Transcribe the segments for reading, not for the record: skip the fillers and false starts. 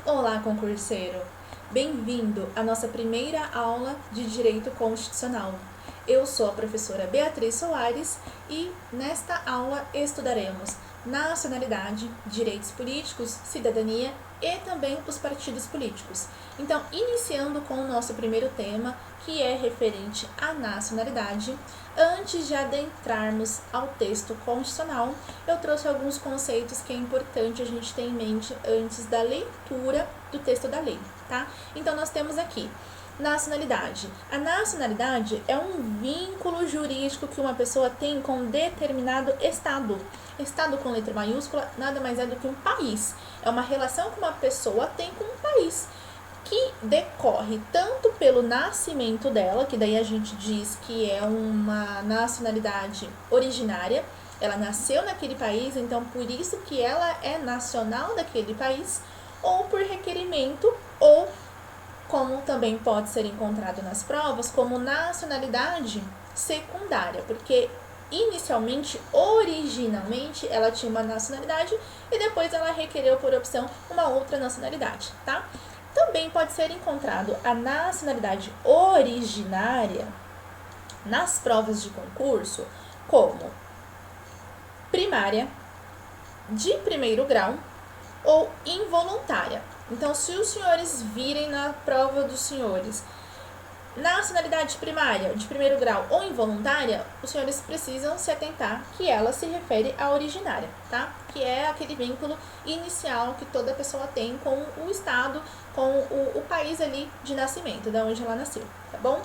Olá, concurseiro! Bem-vindo à nossa primeira aula de Direito Constitucional. Eu sou a professora Beatriz Soares e nesta aula estudaremos nacionalidade, direitos políticos, cidadania e também os partidos políticos. Então, iniciando com o nosso primeiro tema, que é referente à nacionalidade, antes de adentrarmos ao texto constitucional, eu trouxe alguns conceitos que é importante a gente ter em mente antes da leitura do texto da lei, tá? Então, nós temos aqui nacionalidade. A nacionalidade é um vínculo jurídico que uma pessoa tem com um determinado estado. Estado com letra maiúscula nada mais é do que um país. É uma relação que uma pessoa tem com um país, que decorre tanto pelo nascimento dela, que daí a gente diz que é uma nacionalidade originária, ela nasceu naquele país, então por isso que ela é nacional daquele país, ou por requerimento, ou como também pode ser encontrado nas provas, como nacionalidade secundária, porque inicialmente, originalmente, ela tinha uma nacionalidade e depois ela requereu por opção uma outra nacionalidade, tá? Também pode ser encontrado a nacionalidade originária nas provas de concurso como primária, de primeiro grau ou involuntária. Então, se os senhores virem na prova dos senhores nacionalidade primária, de primeiro grau ou involuntária, os senhores precisam se atentar que ela se refere à originária, tá? Que é aquele vínculo inicial que toda pessoa tem com o estado, com o país ali de nascimento, da onde ela nasceu, tá bom?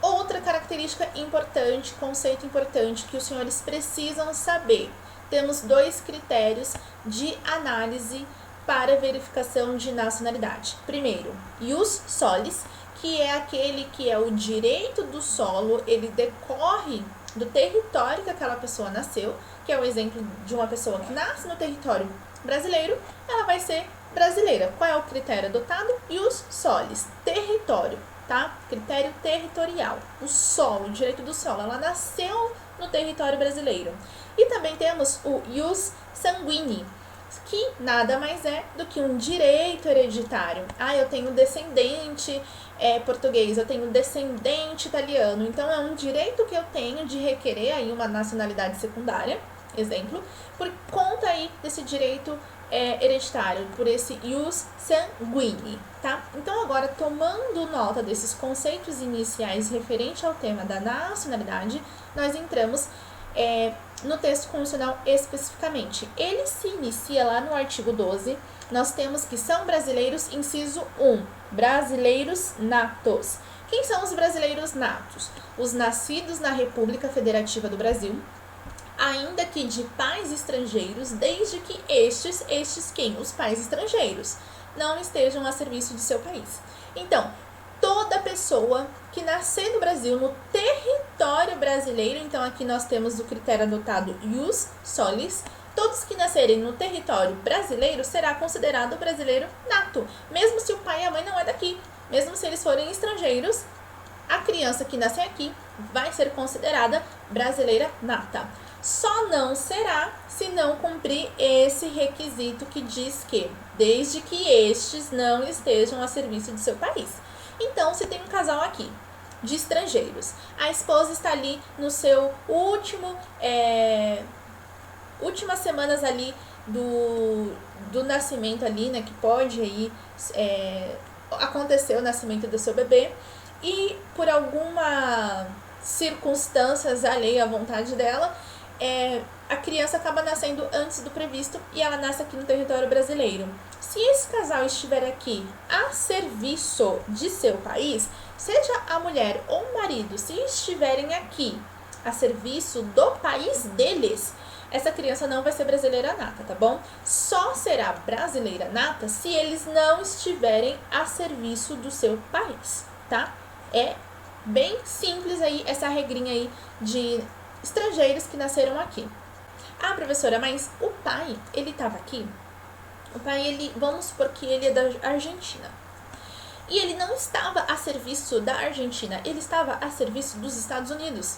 Outra característica importante, conceito importante que os senhores precisam saber. Temos dois critérios de análise para verificação de nacionalidade. Primeiro, ius solis, que é aquele que é o direito do solo, ele decorre do território que aquela pessoa nasceu, que é o exemplo de uma pessoa que nasce no território brasileiro, ela vai ser brasileira. Qual é o critério adotado? Ius solis, território, tá? Critério territorial, o solo, o direito do solo, ela nasceu no território brasileiro. E também temos o ius sanguínei, que nada mais é do que um direito hereditário. Eu tenho descendente português, eu tenho descendente italiano, então é um direito que eu tenho de requerer aí uma nacionalidade secundária, exemplo, por conta aí desse direito hereditário, por esse ius sanguínei, tá? Então agora, tomando nota desses conceitos iniciais referente ao tema da nacionalidade, nós entramos no texto constitucional especificamente. Ele se inicia lá no artigo 12, nós temos que são brasileiros, inciso 1, brasileiros natos. Quem são os brasileiros natos? Os nascidos na República Federativa do Brasil, ainda que de pais estrangeiros, desde que estes quem? Os pais estrangeiros, não estejam a serviço de seu país. Então, toda pessoa que nascer no Brasil, no território brasileiro, então aqui nós temos o critério adotado ius solis, todos que nascerem no território brasileiro será considerado brasileiro nato, mesmo se o pai e a mãe não é daqui, mesmo se eles forem estrangeiros, a criança que nascer aqui vai ser considerada brasileira nata. Só não será se não cumprir esse requisito que diz que, desde que estes não estejam a serviço de seu país. Então, se tem um casal aqui de estrangeiros, a esposa está ali no seu últimas semanas ali do nascimento ali, né, que pode aí acontecer o nascimento do seu bebê, e por alguma circunstâncias alheia à vontade dela, a criança acaba nascendo antes do previsto e ela nasce aqui no território brasileiro. Se esse casal estiver aqui a serviço de seu país, seja a mulher ou o marido, se estiverem aqui a serviço do país deles, essa criança não vai ser brasileira nata, tá bom? Só será brasileira nata se eles não estiverem a serviço do seu país, tá? É bem simples aí essa regrinha aí de estrangeiros que nasceram aqui. Professora, mas o pai, ele estava aqui? O pai, vamos supor que ele é da Argentina. E ele não estava a serviço da Argentina, ele estava a serviço dos Estados Unidos.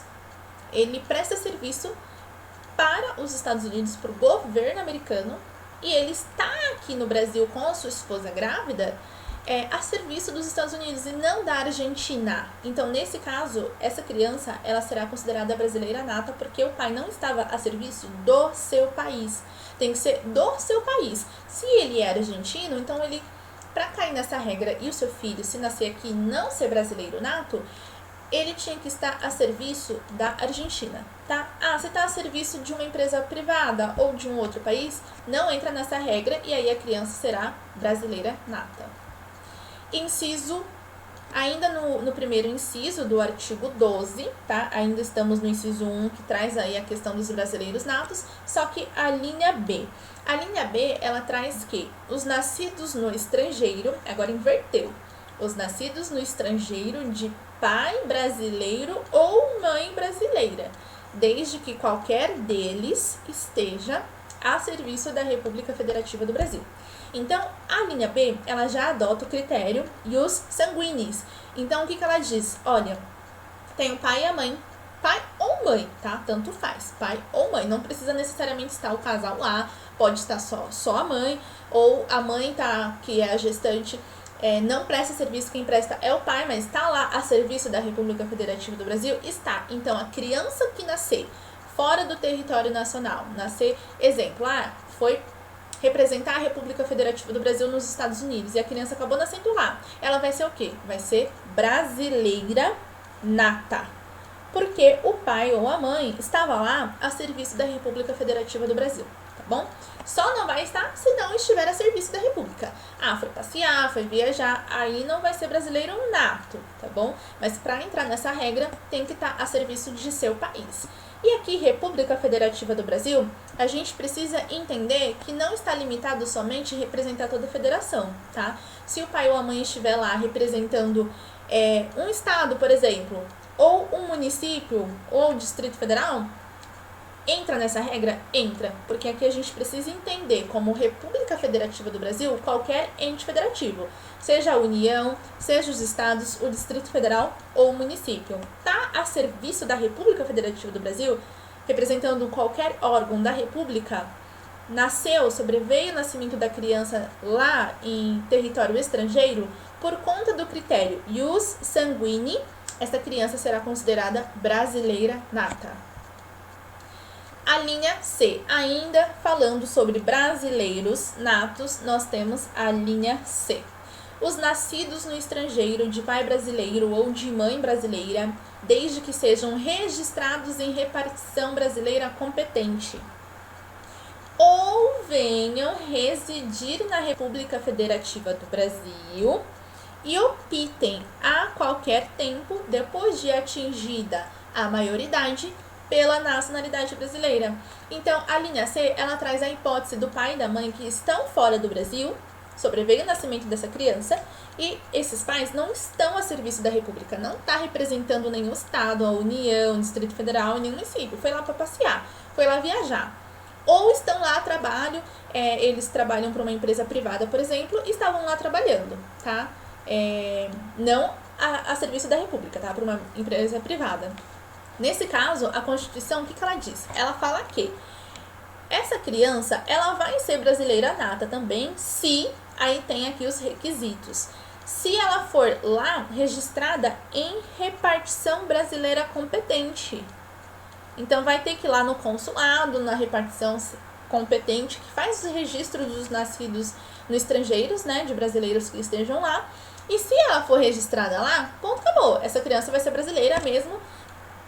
Ele presta serviço para os Estados Unidos, para o governo americano, e ele está aqui no Brasil com a sua esposa grávida, a serviço dos Estados Unidos e não da Argentina. Então, nesse caso, essa criança ela será considerada brasileira nata porque o pai não estava a serviço do seu país. Tem que ser do seu país. Se ele é argentino, então ele, para cair nessa regra e o seu filho, se nascer aqui, não ser brasileiro nato, ele tinha que estar a serviço da Argentina, tá? Se está a serviço de uma empresa privada ou de um outro país, não entra nessa regra e aí a criança será brasileira nata. Inciso, ainda no primeiro inciso do artigo 12, tá? Ainda estamos no inciso 1, que traz aí a questão dos brasileiros natos, só que a linha B. A linha B, ela traz que os nascidos no estrangeiro, agora inverteu, os nascidos no estrangeiro de pai brasileiro ou mãe brasileira, desde que qualquer deles esteja a serviço da República Federativa do Brasil. Então, a linha B, ela já adota o critério ius sanguinis. Então, o que ela diz? Olha, tem o pai e a mãe, pai ou mãe, tá? Tanto faz, pai ou mãe. Não precisa necessariamente estar o casal lá, pode estar só a mãe, ou a mãe tá, que é a gestante, não presta serviço, quem presta é o pai, mas está lá a serviço da República Federativa do Brasil, está. Então, a criança que nascer fora do território nacional, nascer, exemplo, foi representar a República Federativa do Brasil nos Estados Unidos e a criança acabou nascendo lá, ela vai ser o quê? Vai ser brasileira nata, porque o pai ou a mãe estava lá a serviço da República Federativa do Brasil, tá bom? Só não vai estar se não estiver a serviço da República. Foi passear, foi viajar, aí não vai ser brasileiro nato, tá bom? Mas para entrar nessa regra, tem que estar a serviço de seu país. E aqui, República Federativa do Brasil, a gente precisa entender que não está limitado somente a representar toda a federação, tá? Se o pai ou a mãe estiver lá representando um estado, por exemplo, ou um município, ou o Distrito Federal, entra nessa regra? Entra, porque aqui a gente precisa entender como República Federativa do Brasil qualquer ente federativo, seja a União, seja os estados, o Distrito Federal ou o município. Tá a serviço da República Federativa do Brasil, representando qualquer órgão da República, sobreveio o nascimento da criança lá em território estrangeiro, por conta do critério ius sanguinis, essa criança será considerada brasileira nata. A linha C, ainda falando sobre brasileiros natos, nós temos a linha C. Os nascidos no estrangeiro de pai brasileiro ou de mãe brasileira, desde que sejam registrados em repartição brasileira competente, ou venham residir na República Federativa do Brasil e optem a qualquer tempo, depois de atingida a maioridade, pela nacionalidade brasileira. Então, a linha C, ela traz a hipótese do pai e da mãe que estão fora do Brasil, sobreveio o nascimento dessa criança, e esses pais não estão a serviço da República, não está representando nenhum estado, a União, Distrito Federal, nenhum município, foi lá para passear, foi lá viajar. Ou estão lá a trabalho, eles trabalham para uma empresa privada, por exemplo, e estavam lá trabalhando, tá? Não a serviço da República, tá? Para uma empresa privada. Nesse caso, a Constituição, o que ela diz? Ela fala que essa criança, ela vai ser brasileira nata também, se, aí tem aqui os requisitos, se ela for lá registrada em repartição brasileira competente. Então, vai ter que ir lá no consulado, na repartição competente, que faz o registro dos nascidos no estrangeiros, né, de brasileiros que estejam lá. E se ela for registrada lá, ponto, acabou. Essa criança vai ser brasileira mesmo,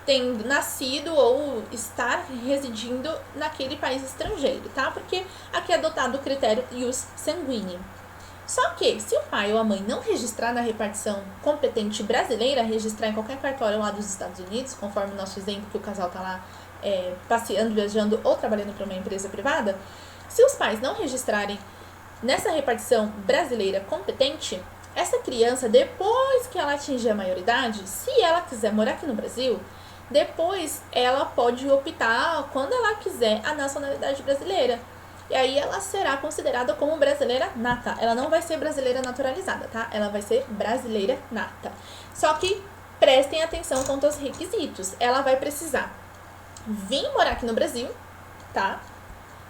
tendo nascido ou estar residindo naquele país estrangeiro, tá? Porque aqui é adotado o critério ius sanguinis. Só que, se o pai ou a mãe não registrar na repartição competente brasileira, registrar em qualquer cartório lá dos Estados Unidos, conforme o nosso exemplo que o casal tá lá passeando, viajando ou trabalhando para uma empresa privada, se os pais não registrarem nessa repartição brasileira competente, essa criança, depois que ela atingir a maioridade, se ela quiser morar aqui no Brasil, depois ela pode optar, quando ela quiser, a nacionalidade brasileira. E aí ela será considerada como brasileira nata. Ela não vai ser brasileira naturalizada, tá? Ela vai ser brasileira nata. Só que prestem atenção quanto aos requisitos. Ela vai precisar vir morar aqui no Brasil, tá?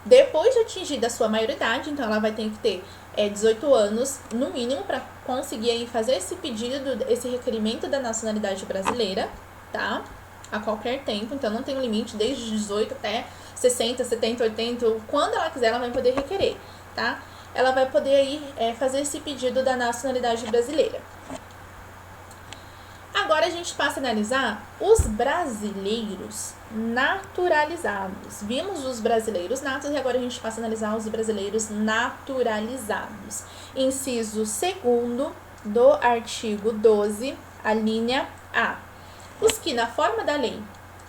Depois de atingida a sua maioridade, então ela vai ter que ter 18 anos no mínimo para conseguir aí fazer esse pedido, esse requerimento da nacionalidade brasileira, tá? A qualquer tempo, então não tem um limite, desde 18 até 60, 70, 80, quando ela quiser ela vai poder requerer, tá? Ela vai poder aí fazer esse pedido da nacionalidade brasileira. Agora a gente passa a analisar os brasileiros naturalizados. Vimos os brasileiros natos e agora a gente passa a analisar os brasileiros naturalizados. Inciso 2º do artigo 12, a linha A. Os que, na forma da lei,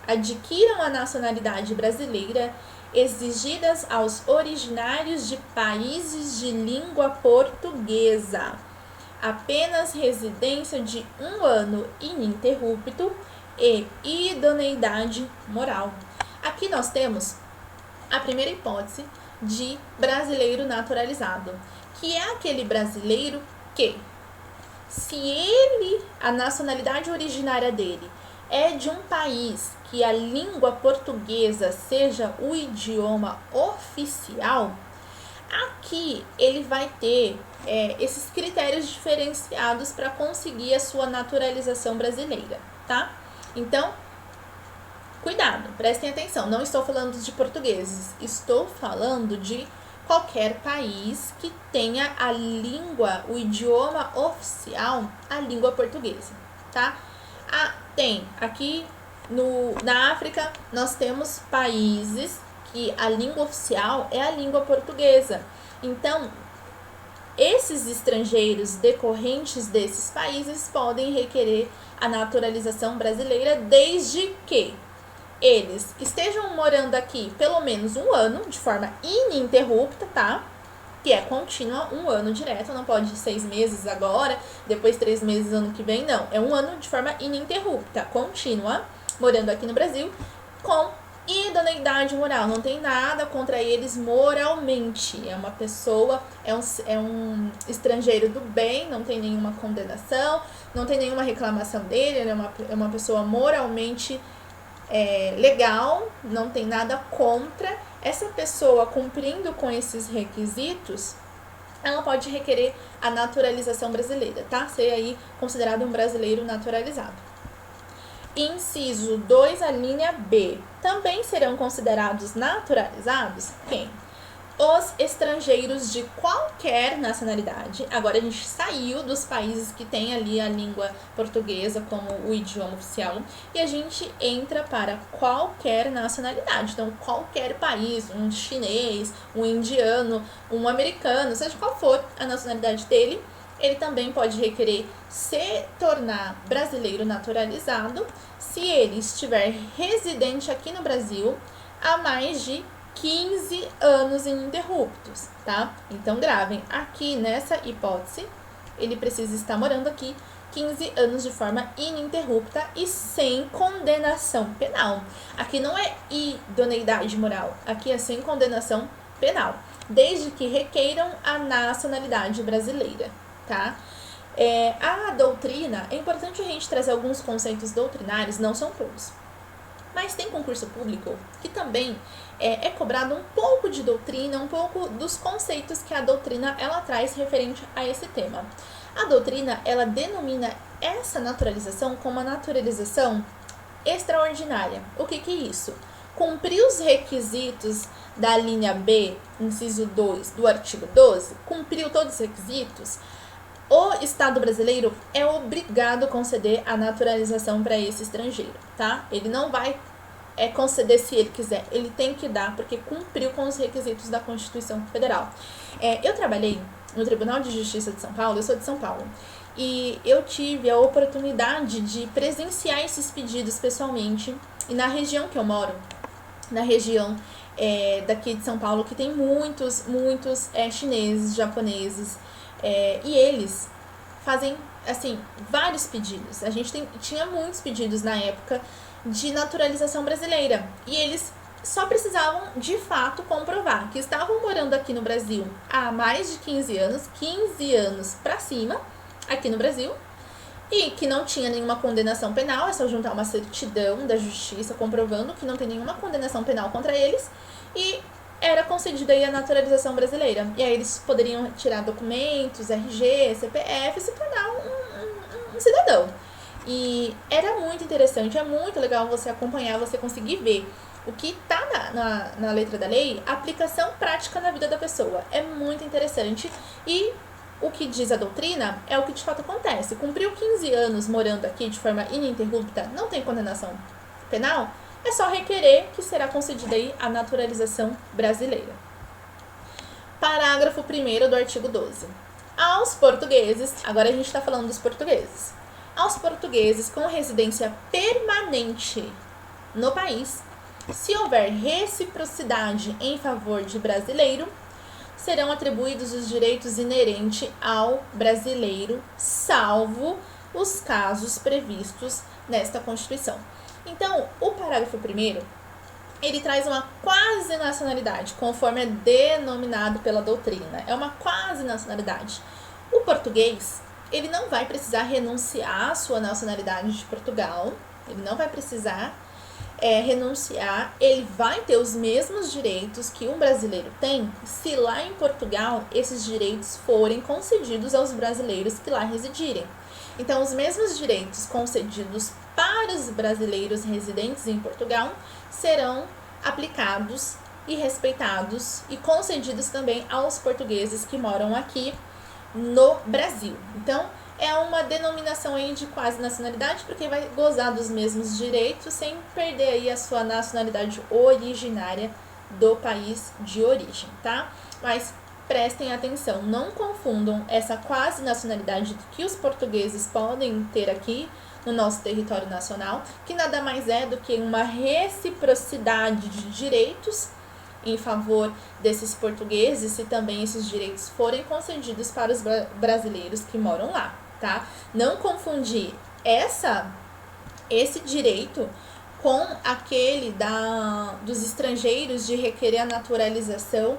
adquiram a nacionalidade brasileira exigidas aos originários de países de língua portuguesa, apenas residência de 1 ano ininterrupto e idoneidade moral. Aqui nós temos a primeira hipótese de brasileiro naturalizado, que é aquele brasileiro que, se a nacionalidade originária dele é de um país que a língua portuguesa seja o idioma oficial, aqui ele vai ter esses critérios diferenciados para conseguir a sua naturalização brasileira, tá? Então, cuidado, prestem atenção, não estou falando de portugueses, estou falando de qualquer país que tenha a língua, o idioma oficial, a língua portuguesa, tá? Tem aqui na África, nós temos países que a língua oficial é a língua portuguesa. Então, esses estrangeiros decorrentes desses países podem requerer a naturalização brasileira desde que eles estejam morando aqui pelo menos 1 ano, de forma ininterrupta, tá? Que é contínua, 1 ano direto, não pode 6 meses agora, depois 3 meses ano que vem, não. É 1 ano de forma ininterrupta, contínua, morando aqui no Brasil, com idoneidade moral. Não tem nada contra eles moralmente. É uma pessoa, é um estrangeiro do bem, não tem nenhuma condenação, não tem nenhuma reclamação dele, ele é uma pessoa moralmente legal, não tem nada contra. Essa pessoa, cumprindo com esses requisitos, ela pode requerer a naturalização brasileira, tá? Ser aí considerado um brasileiro naturalizado. Inciso 2, a linha B. Também serão considerados naturalizados quem? Os estrangeiros de qualquer nacionalidade. Agora a gente saiu dos países que tem ali a língua portuguesa como o idioma oficial e a gente entra para qualquer nacionalidade. Então, qualquer país, um chinês, um indiano, um americano, seja qual for a nacionalidade dele, ele também pode requerer se tornar brasileiro naturalizado se ele estiver residente aqui no Brasil há mais de 15 anos ininterruptos, tá? Então, gravem, aqui nessa hipótese, ele precisa estar morando aqui 15 anos de forma ininterrupta e sem condenação penal. Aqui não é idoneidade moral, aqui é sem condenação penal, desde que requeiram a nacionalidade brasileira, tá? A doutrina, é importante a gente trazer alguns conceitos doutrinários, não são todos. Mas tem concurso público que também é cobrado um pouco de doutrina, um pouco dos conceitos que a doutrina ela traz referente a esse tema. A doutrina, ela denomina essa naturalização como a naturalização extraordinária. O que é isso? Cumprir os requisitos da linha B, inciso 2 do artigo 12, cumpriu todos os requisitos, o Estado brasileiro é obrigado a conceder a naturalização para esse estrangeiro, tá? Ele não vai conceder se ele quiser, ele tem que dar, porque cumpriu com os requisitos da Constituição Federal. Eu trabalhei no Tribunal de Justiça de São Paulo, eu sou de São Paulo, e eu tive a oportunidade de presenciar esses pedidos pessoalmente, e na região que eu moro, na região daqui de São Paulo, que tem muitos chineses, japoneses, e eles fazem, assim, vários pedidos. A gente tinha muitos pedidos na época de naturalização brasileira. E eles só precisavam, de fato, comprovar que estavam morando aqui no Brasil há mais de 15 anos pra cima, aqui no Brasil, e que não tinha nenhuma condenação penal. É só juntar uma certidão da justiça comprovando que não tem nenhuma condenação penal contra eles. E era concedida aí a naturalização brasileira. E aí eles poderiam tirar documentos, RG, CPF e se tornar um cidadão. E era muito interessante, é muito legal você acompanhar, você conseguir ver o que está na letra da lei, a aplicação prática na vida da pessoa. É muito interessante. E o que diz a doutrina é o que de fato acontece. Cumpriu 15 anos morando aqui de forma ininterrupta, não tem condenação penal, é só requerer que será concedida aí a naturalização brasileira. Parágrafo 1º do artigo 12. Aos portugueses, agora a gente está falando dos portugueses, aos portugueses com residência permanente no país, se houver reciprocidade em favor de brasileiro, serão atribuídos os direitos inerentes ao brasileiro, salvo os casos previstos nesta Constituição. Então, o parágrafo 1º, ele traz uma quase nacionalidade, conforme é denominado pela doutrina. É uma quase nacionalidade. O português, ele não vai precisar renunciar à sua nacionalidade de Portugal, ele não vai precisar renunciar, ele vai ter os mesmos direitos que um brasileiro tem se lá em Portugal esses direitos forem concedidos aos brasileiros que lá residirem. Então, os mesmos direitos concedidos para os brasileiros residentes em Portugal serão aplicados e respeitados e concedidos também aos portugueses que moram aqui no Brasil. Então, é uma denominação aí de quase nacionalidade, porque vai gozar dos mesmos direitos sem perder aí a sua nacionalidade originária do país de origem, tá? Mas prestem atenção, não confundam essa quase nacionalidade que os portugueses podem ter aqui no nosso território nacional, que nada mais é do que uma reciprocidade de direitos em favor desses portugueses, se também esses direitos forem concedidos para os brasileiros que moram lá, tá? Não confundir esse direito com aquele dos estrangeiros de requerer a naturalização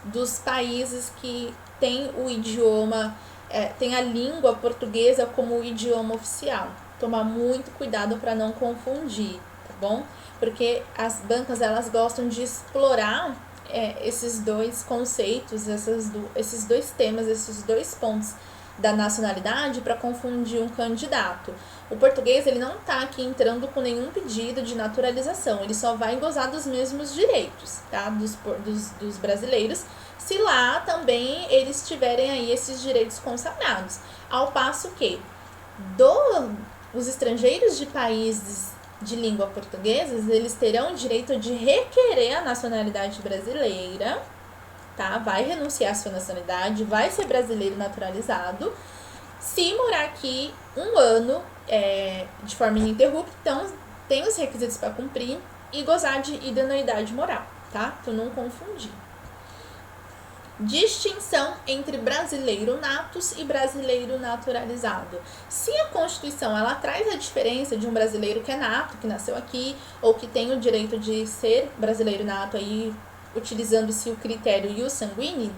dos países que têm o idioma, tem a língua portuguesa como o idioma oficial. Tomar muito cuidado para não confundir, tá bom? Porque as bancas, elas gostam de explorar esses dois conceitos, esses dois temas, esses dois pontos da nacionalidade para confundir um candidato. O português, ele não está aqui entrando com nenhum pedido de naturalização, ele só vai gozar dos mesmos direitos, tá? Dos brasileiros, se lá também eles tiverem aí esses direitos consagrados. Ao passo que os estrangeiros de países de língua portuguesa, eles terão o direito de requerer a nacionalidade brasileira, tá? Vai renunciar à sua nacionalidade, vai ser brasileiro naturalizado, se morar aqui 1 ano de forma ininterrupta, então tem os requisitos para cumprir e gozar de idoneidade moral, tá? Para não confundir. Distinção entre brasileiro natus e brasileiro naturalizado. Se a Constituição ela traz a diferença de um brasileiro que é nato, que nasceu aqui, ou que tem o direito de ser brasileiro nato aí, utilizando-se o critério ius sanguinis,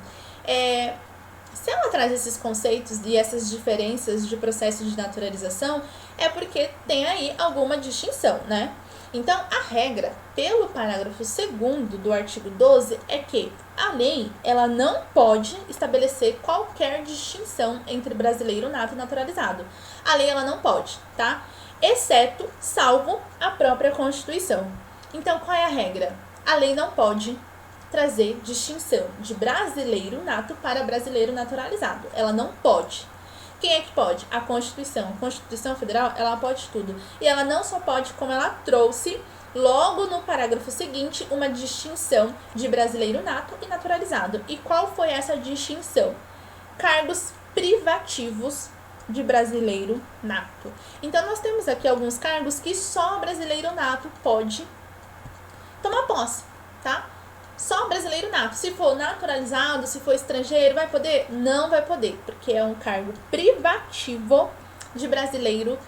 se ela traz esses conceitos e essas diferenças de processo de naturalização, é porque tem aí alguma distinção, né? Então, a regra, pelo parágrafo 2º do artigo 12, é que a lei ela não pode estabelecer qualquer distinção entre brasileiro nato e naturalizado. A lei ela não pode, tá? Exceto, salvo a própria Constituição. Então, qual é a regra? A lei não pode trazer distinção de brasileiro nato para brasileiro naturalizado. Ela não pode. Quem é que pode? A Constituição. A Constituição Federal, ela pode tudo. E ela não só pode, como ela trouxe, logo no parágrafo seguinte, uma distinção de brasileiro nato e naturalizado. E qual foi essa distinção? Cargos privativos de brasileiro nato. Então, nós temos aqui alguns cargos que só brasileiro nato pode tomar posse, tá? Só brasileiro nato. Se for naturalizado, se for estrangeiro, vai poder? Não vai poder, porque é um cargo privativo de brasileiro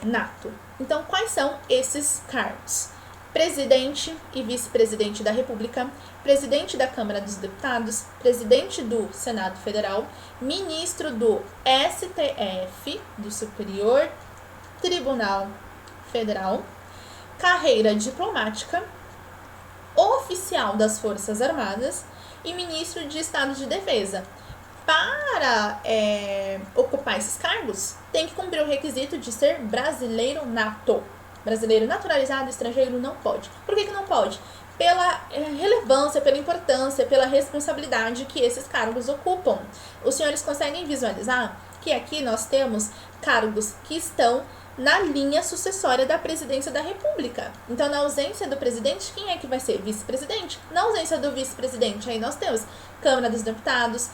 nato. Então, quais são esses cargos? Presidente e vice-presidente da República, presidente da Câmara dos Deputados, presidente do Senado Federal, ministro do STF, do Superior Tribunal Federal, carreira diplomática, oficial das Forças Armadas e ministro de Estado de Defesa. Para ocupar esses cargos, tem que cumprir o requisito de ser brasileiro nato. Brasileiro naturalizado, estrangeiro não pode. Por que não pode? Pela relevância, pela importância, pela responsabilidade que esses cargos ocupam. Os senhores conseguem visualizar que aqui nós temos cargos que estão na linha sucessória da presidência da República. Então, na ausência do presidente, quem é que vai ser? Vice-presidente. Na ausência do vice-presidente, aí nós temos Câmara dos Deputados,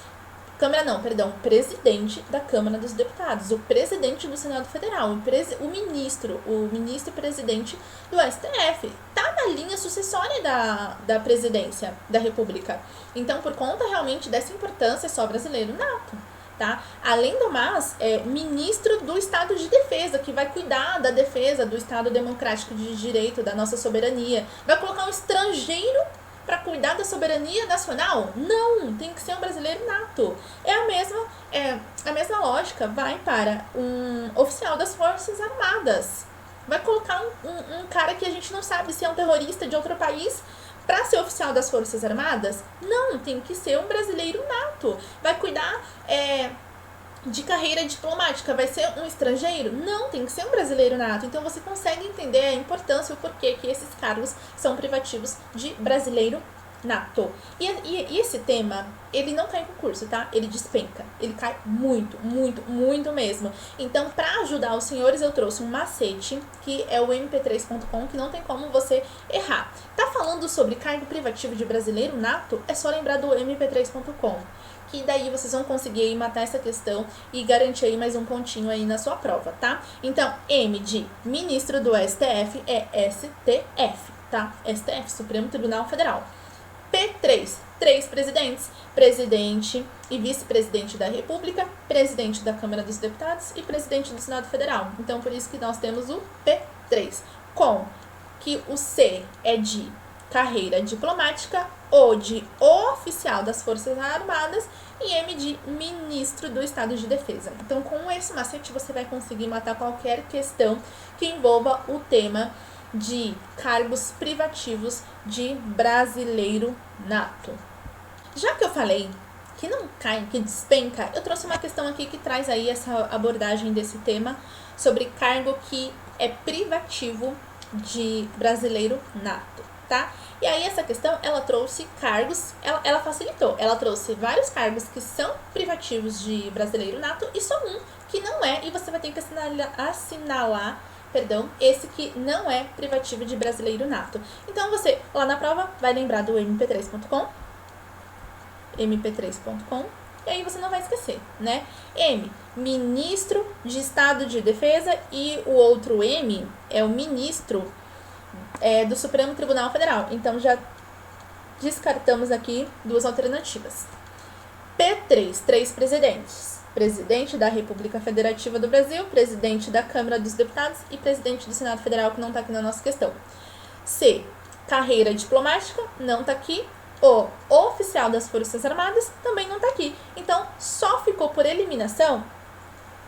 presidente da Câmara dos Deputados, o presidente do Senado Federal, o ministro-presidente do STF. Está na linha sucessória da presidência da República. Então, por conta realmente dessa importância, é só brasileiro nato. Tá? Além do mais, ministro do Estado de Defesa, que vai cuidar da defesa do Estado Democrático de Direito, da nossa soberania. Vai colocar um estrangeiro para cuidar da soberania nacional? Não, tem que ser um brasileiro nato. É a mesma lógica, vai para um oficial das Forças Armadas. Vai colocar um cara que a gente não sabe se é um terrorista de outro país para ser oficial das Forças Armadas? Não, tem que ser um brasileiro nato. Vai cuidar de carreira diplomática, vai ser um estrangeiro? Não, tem que ser um brasileiro nato. Então você consegue entender a importância e o porquê que esses cargos são privativos de brasileiro nato. E esse tema, ele não cai em concurso, tá? Ele despenca. Ele cai muito, muito, muito mesmo. Então, para ajudar os senhores, eu trouxe um macete, que é o mp3.com, que não tem como você errar. Tá falando sobre cargo privativo de brasileiro nato? É só lembrar do mp3.com. Que daí vocês vão conseguir aí matar essa questão e garantir aí mais um pontinho aí na sua prova, tá? Então, M de ministro do STF é STF, tá? STF, Supremo Tribunal Federal. P3, 3 presidentes, presidente e vice-presidente da República, presidente da Câmara dos Deputados e presidente do Senado Federal. Então, por isso que nós temos o P3, com que o C é de carreira diplomática, O de oficial das Forças Armadas e M de ministro do Estado de Defesa. Então, com esse macete, você vai conseguir matar qualquer questão que envolva o tema de cargos privativos de brasileiro nato. Já que eu falei que não cai, que despenca, eu trouxe uma questão aqui que traz aí essa abordagem desse tema sobre cargo que é privativo de brasileiro nato, tá? E aí essa questão, ela trouxe cargos, ela facilitou, ela trouxe vários cargos que são privativos de brasileiro nato e só um que não é, e você vai ter que assinalar esse que não é privativo de brasileiro nato. Então você, lá na prova, vai lembrar do mp3.com, e aí você não vai esquecer, né? M, ministro de Estado de Defesa, e o outro M é o ministro do Supremo Tribunal Federal. Então já descartamos aqui duas alternativas. P3, 3 presidentes. Presidente da República Federativa do Brasil, presidente da Câmara dos Deputados e presidente do Senado Federal, que não está aqui na nossa questão. C, carreira diplomática, não está aqui. O oficial das Forças Armadas também não está aqui. Então, só ficou por eliminação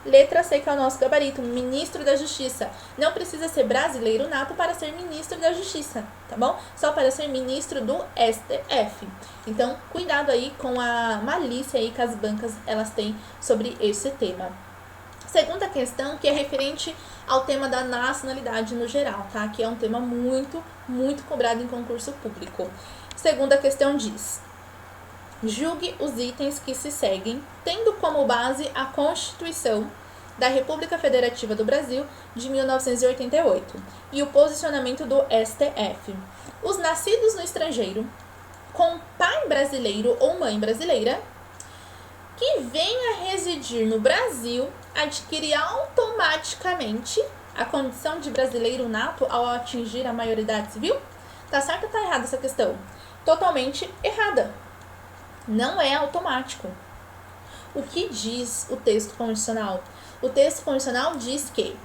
letra C, que é o nosso gabarito, ministro da Justiça. Não precisa ser brasileiro nato para ser ministro da Justiça, tá bom? Só para ser ministro do STF. Então, cuidado aí com a malícia aí que as bancas elas têm sobre esse tema. Segunda questão, que é referente ao tema da nacionalidade no geral, tá? Que é um tema muito, muito cobrado em concurso público. Segunda questão diz: julgue os itens que se seguem, tendo como base a Constituição da República Federativa do Brasil de 1988 e o posicionamento do STF. Os nascidos no estrangeiro, com pai brasileiro ou mãe brasileira, que venha residir no Brasil, adquire automaticamente a condição de brasileiro nato ao atingir a maioridade civil? Tá certo ou tá errada essa questão? Totalmente errada. Não é automático. O que diz o texto constitucional? O texto constitucional diz que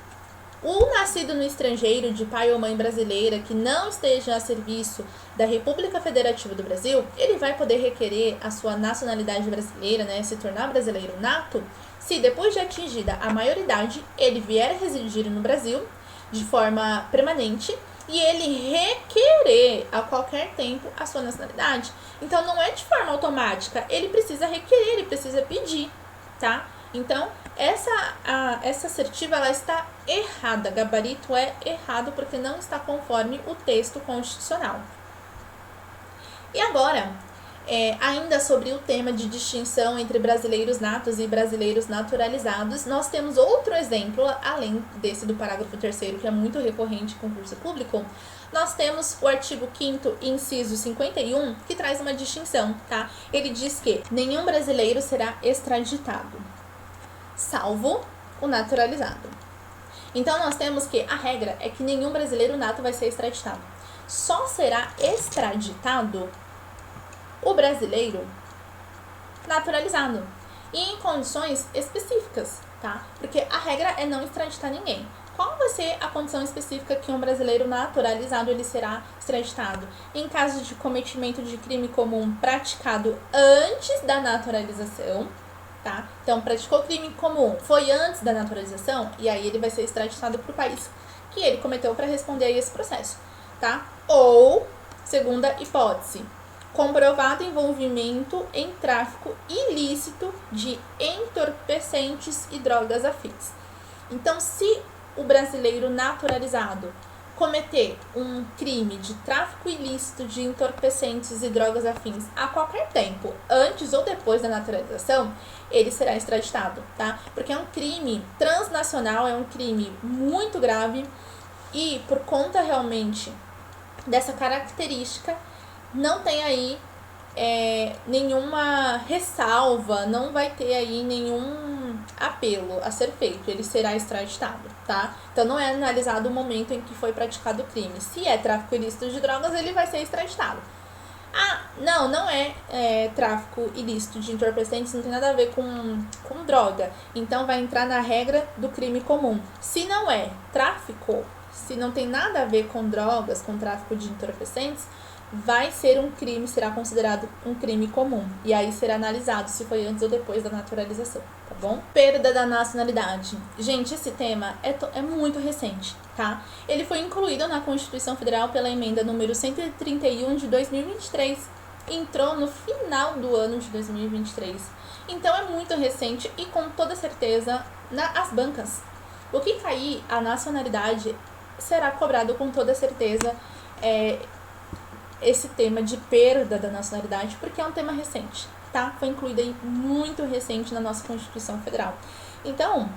o nascido no estrangeiro de pai ou mãe brasileira que não esteja a serviço da República Federativa do Brasil, ele vai poder requerer a sua nacionalidade brasileira, né, se tornar brasileiro nato, se depois de atingida a maioridade, ele vier residir no Brasil de forma permanente e ele requerer a qualquer tempo a sua nacionalidade. Então, não é de forma automática, ele precisa requerer, ele precisa pedir, tá? Então, essa assertiva, ela está errada, gabarito é errado porque não está conforme o texto constitucional. E agora, ainda sobre o tema de distinção entre brasileiros natos e brasileiros naturalizados, nós temos outro exemplo, além desse do parágrafo 3º, que é muito recorrente em concurso público. Nós temos o artigo 5º, inciso 51, que traz uma distinção, tá? Ele diz que nenhum brasileiro será extraditado, salvo o naturalizado. Então, nós temos que a regra é que nenhum brasileiro nato vai ser extraditado. Só será extraditado o brasileiro naturalizado e em condições específicas, tá? Porque a regra é não extraditar ninguém. Qual vai ser a condição específica que um brasileiro naturalizado ele será extraditado? Em caso de cometimento de crime comum praticado antes da naturalização, tá? Então, praticou crime comum, foi antes da naturalização, e aí ele vai ser extraditado para o país que ele cometeu para responder a esse processo, tá? Ou, segunda hipótese, comprovado envolvimento em tráfico ilícito de entorpecentes e drogas afins. Então, se o brasileiro naturalizado cometer um crime de tráfico ilícito de entorpecentes e drogas afins a qualquer tempo, antes ou depois da naturalização, ele será extraditado, tá? Porque é um crime transnacional, é um crime muito grave e por conta realmente dessa característica, não tem aí nenhuma ressalva, não vai ter aí nenhum apelo a ser feito, ele será extraditado, tá? Então não é analisado o momento em que foi praticado o crime. Se é tráfico ilícito de drogas, ele vai ser extraditado. Ah, não é tráfico ilícito de entorpecentes, não tem nada a ver com droga. Então vai entrar na regra do crime comum. Se não é tráfico, se não tem nada a ver com drogas, com tráfico de entorpecentes, vai ser um crime, será considerado um crime comum. E aí será analisado se foi antes ou depois da naturalização, tá bom? Perda da nacionalidade. Gente, esse tema é muito recente, tá? Ele foi incluído na Constituição Federal pela emenda número 131 de 2023. Entrou no final do ano de 2023. Então é muito recente e com toda certeza as bancas. O que cair a nacionalidade será cobrado com toda certeza esse tema de perda da nacionalidade, porque é um tema recente, tá? Foi incluído aí muito recente na nossa Constituição Federal. Então,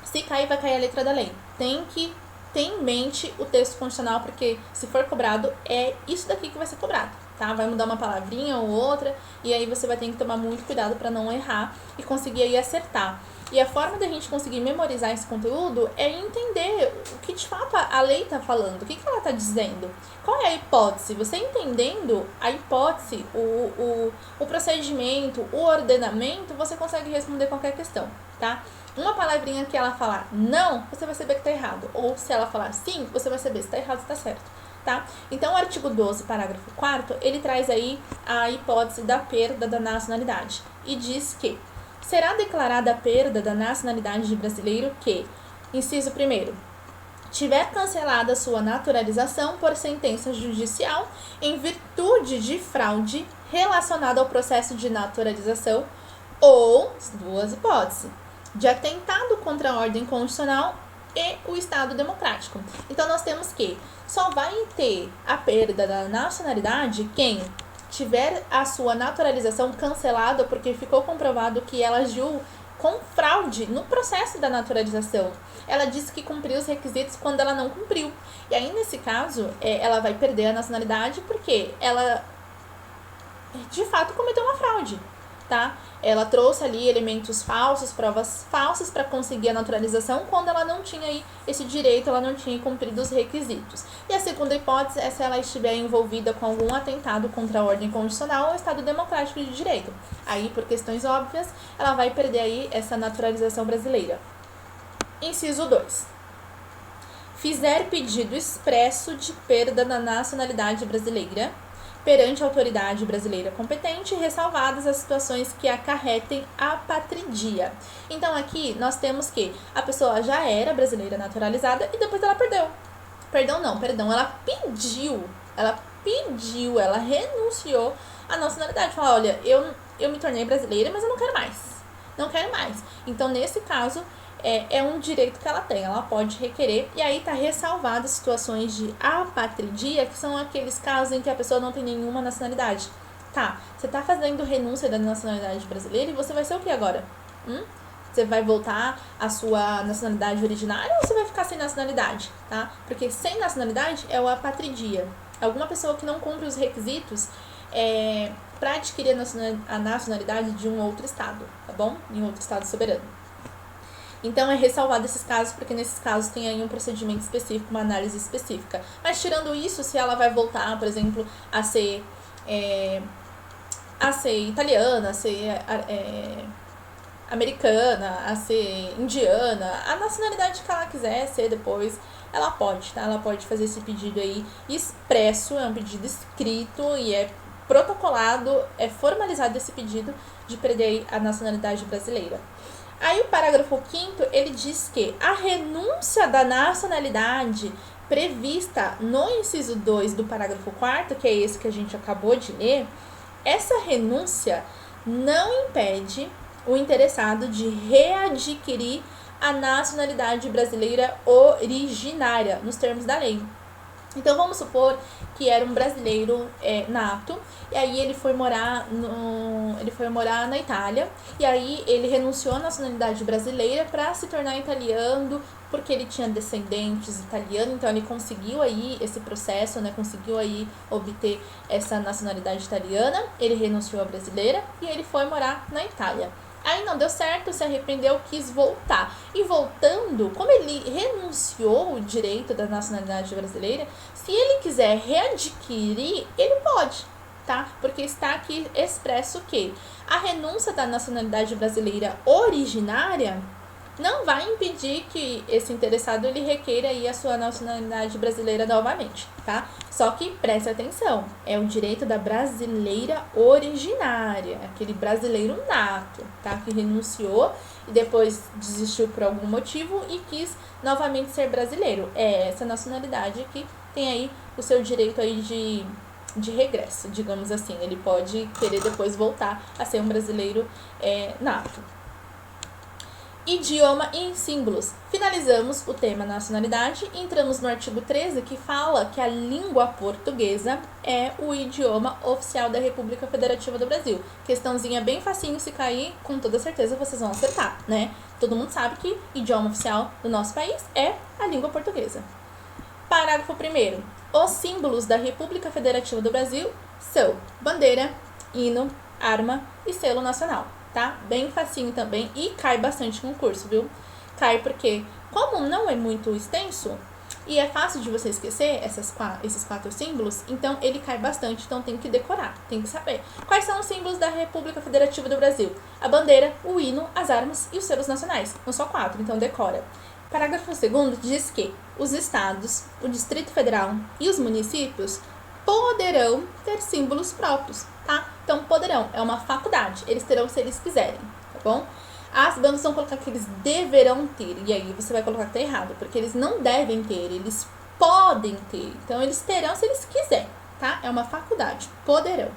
se cair, vai cair a letra da lei. Tem que ter em mente o texto constitucional, porque se for cobrado, é isso daqui que vai ser cobrado, tá? Vai mudar uma palavrinha ou outra, e aí você vai ter que tomar muito cuidado para não errar e conseguir aí acertar. E a forma da gente conseguir memorizar esse conteúdo é entender o que de fato a lei está falando, o que ela está dizendo. Qual é a hipótese? Você entendendo a hipótese, o procedimento, o ordenamento, você consegue responder qualquer questão, tá? Uma palavrinha que ela falar não, você vai saber que está errado. Ou se ela falar sim, você vai saber se está errado ou se está certo, tá? Então, o artigo 12, parágrafo 4º, ele traz aí a hipótese da perda da nacionalidade. E diz que será declarada a perda da nacionalidade de brasileiro que, inciso 1º, tiver cancelada sua naturalização por sentença judicial em virtude de fraude relacionada ao processo de naturalização ou, duas hipóteses, de atentado contra a ordem constitucional e o Estado democrático. Então, nós temos que só vai ter a perda da nacionalidade quem tiver a sua naturalização cancelada porque ficou comprovado que ela agiu com fraude no processo da naturalização. Ela disse que cumpriu os requisitos quando ela não cumpriu. E aí, nesse caso, ela vai perder a nacionalidade porque ela, de fato, cometeu uma fraude, tá? Ela trouxe ali elementos falsos, provas falsas para conseguir a naturalização quando ela não tinha aí esse direito, ela não tinha cumprido os requisitos. E a segunda hipótese é se ela estiver envolvida com algum atentado contra a ordem constitucional ou Estado democrático de direito. Aí, por questões óbvias, ela vai perder aí essa naturalização brasileira. Inciso 2. Fizer pedido expresso de perda da nacionalidade brasileira perante a autoridade brasileira competente, ressalvadas as situações que acarretem apatridia. Então, aqui nós temos que a pessoa já era brasileira naturalizada e depois ela perdeu. Perdão, não, perdão. Ela renunciou à nacionalidade. Falou, olha, eu me tornei brasileira, mas eu não quero mais. Não quero mais. Então, nesse caso, é um direito que ela tem. Ela pode requerer. E aí tá ressalvado situações de apatridia, que são aqueles casos em que a pessoa não tem nenhuma nacionalidade. Tá, você tá fazendo renúncia da nacionalidade brasileira e você vai ser o que agora? Você vai voltar à sua nacionalidade originária ou você vai ficar sem nacionalidade, tá? Porque sem nacionalidade é o apatridia. Alguma pessoa que não cumpre os requisitos para adquirir a nacionalidade de um outro estado, tá bom? Em outro estado soberano. Então, é ressalvado esses casos, porque nesses casos tem aí um procedimento específico, uma análise específica. Mas, tirando isso, se ela vai voltar, por exemplo, a ser italiana, a ser americana, a ser indiana, a nacionalidade que ela quiser ser depois, ela pode, tá? Ela pode fazer esse pedido aí expresso, é um pedido escrito e é protocolado, é formalizado esse pedido de perder aí a nacionalidade brasileira. Aí o parágrafo 5º, ele diz que a renúncia da nacionalidade prevista no inciso 2 do parágrafo 4º, que é esse que a gente acabou de ler, essa renúncia não impede o interessado de readquirir a nacionalidade brasileira originária, nos termos da lei. Então, vamos supor que era um brasileiro nato, e aí ele foi morar na Itália, e aí ele renunciou à nacionalidade brasileira para se tornar italiano, porque ele tinha descendentes italianos, então ele conseguiu aí esse processo, né, conseguiu aí obter essa nacionalidade italiana, ele renunciou à brasileira e ele foi morar na Itália. Aí não deu certo, se arrependeu, quis voltar. E voltando, como ele renunciou o direito da nacionalidade brasileira, se ele quiser readquirir, ele pode, tá? Porque está aqui expresso que a renúncia da nacionalidade brasileira originária não vai impedir que esse interessado ele requeira aí a sua nacionalidade brasileira novamente, tá? Só que preste atenção, é o direito da brasileira originária, aquele brasileiro nato, tá? Que renunciou e depois desistiu por algum motivo e quis novamente ser brasileiro. É essa nacionalidade que tem aí o seu direito aí de regresso, digamos assim. Ele pode querer depois voltar a ser um brasileiro nato. Idioma e símbolos. Finalizamos o tema nacionalidade e entramos no artigo 13, que fala que a língua portuguesa é o idioma oficial da República Federativa do Brasil. Questãozinha bem facinho, se cair, com toda certeza vocês vão acertar, né? Todo mundo sabe que idioma oficial do nosso país é a língua portuguesa. Parágrafo 1º. Os símbolos da República Federativa do Brasil são bandeira, hino, arma e selo nacional. Tá? Bem facinho também e cai bastante no curso, viu? Cai porque, como não é muito extenso e é fácil de você esquecer esses 4 símbolos, então ele cai bastante, então tem que decorar, tem que saber. Quais são os símbolos da República Federativa do Brasil? A bandeira, o hino, as armas e os selos nacionais. Não só 4, então decora. Parágrafo 2º diz que os estados, o Distrito Federal e os municípios poderão ter símbolos próprios, tá? Então, poderão, é uma faculdade, eles terão se eles quiserem, tá bom? As bancas vão colocar que eles deverão ter, e aí você vai colocar que tá errado, porque eles não devem ter, eles podem ter, então eles terão se eles quiserem, tá? É uma faculdade, poderão.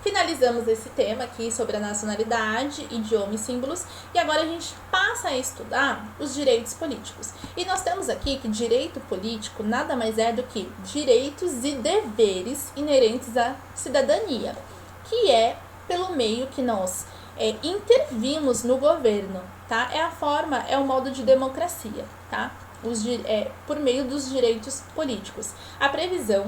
Finalizamos esse tema aqui sobre a nacionalidade, idioma e símbolos, e agora a gente passa a estudar os direitos políticos. E nós temos aqui que direito político nada mais é do que direitos e deveres inerentes à cidadania, que é pelo meio que nós intervimos no governo, tá? É o modo de democracia, tá? Por meio dos direitos políticos. A previsão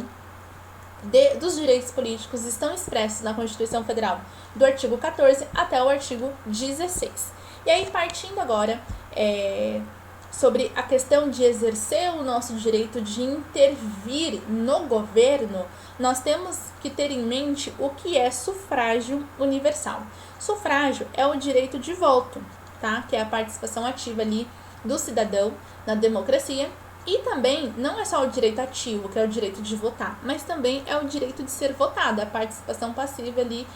dos direitos políticos estão expressos na Constituição Federal, do artigo 14 até o artigo 16. E aí, partindo agora sobre a questão de exercer o nosso direito de intervir no governo, nós temos que ter em mente o que é sufrágio universal. Sufrágio é o direito de voto, tá? Que é a participação ativa ali do cidadão na democracia. E também não é só o direito ativo, que é o direito de votar, mas também é o direito de ser votado, a participação passiva ali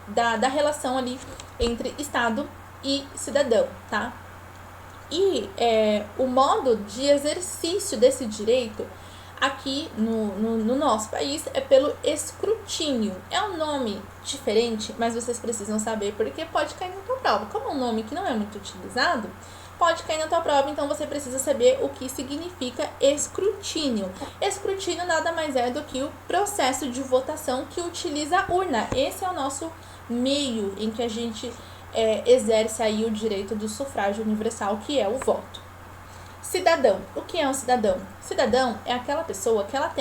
da relação ali entre Estado e cidadão, tá? E o modo de exercício desse direito Aqui no nosso país é pelo escrutínio. É um nome diferente, mas vocês precisam saber porque pode cair na tua prova. Como é um nome que não é muito utilizado, pode cair na tua prova, então você precisa saber o que significa escrutínio. Escrutínio nada mais é do que o processo de votação que utiliza a urna. Esse é o nosso meio em que a gente exerce aí o direito do sufrágio universal, que é o voto. Cidadão. O que é um cidadão? Cidadão é aquela pessoa que ela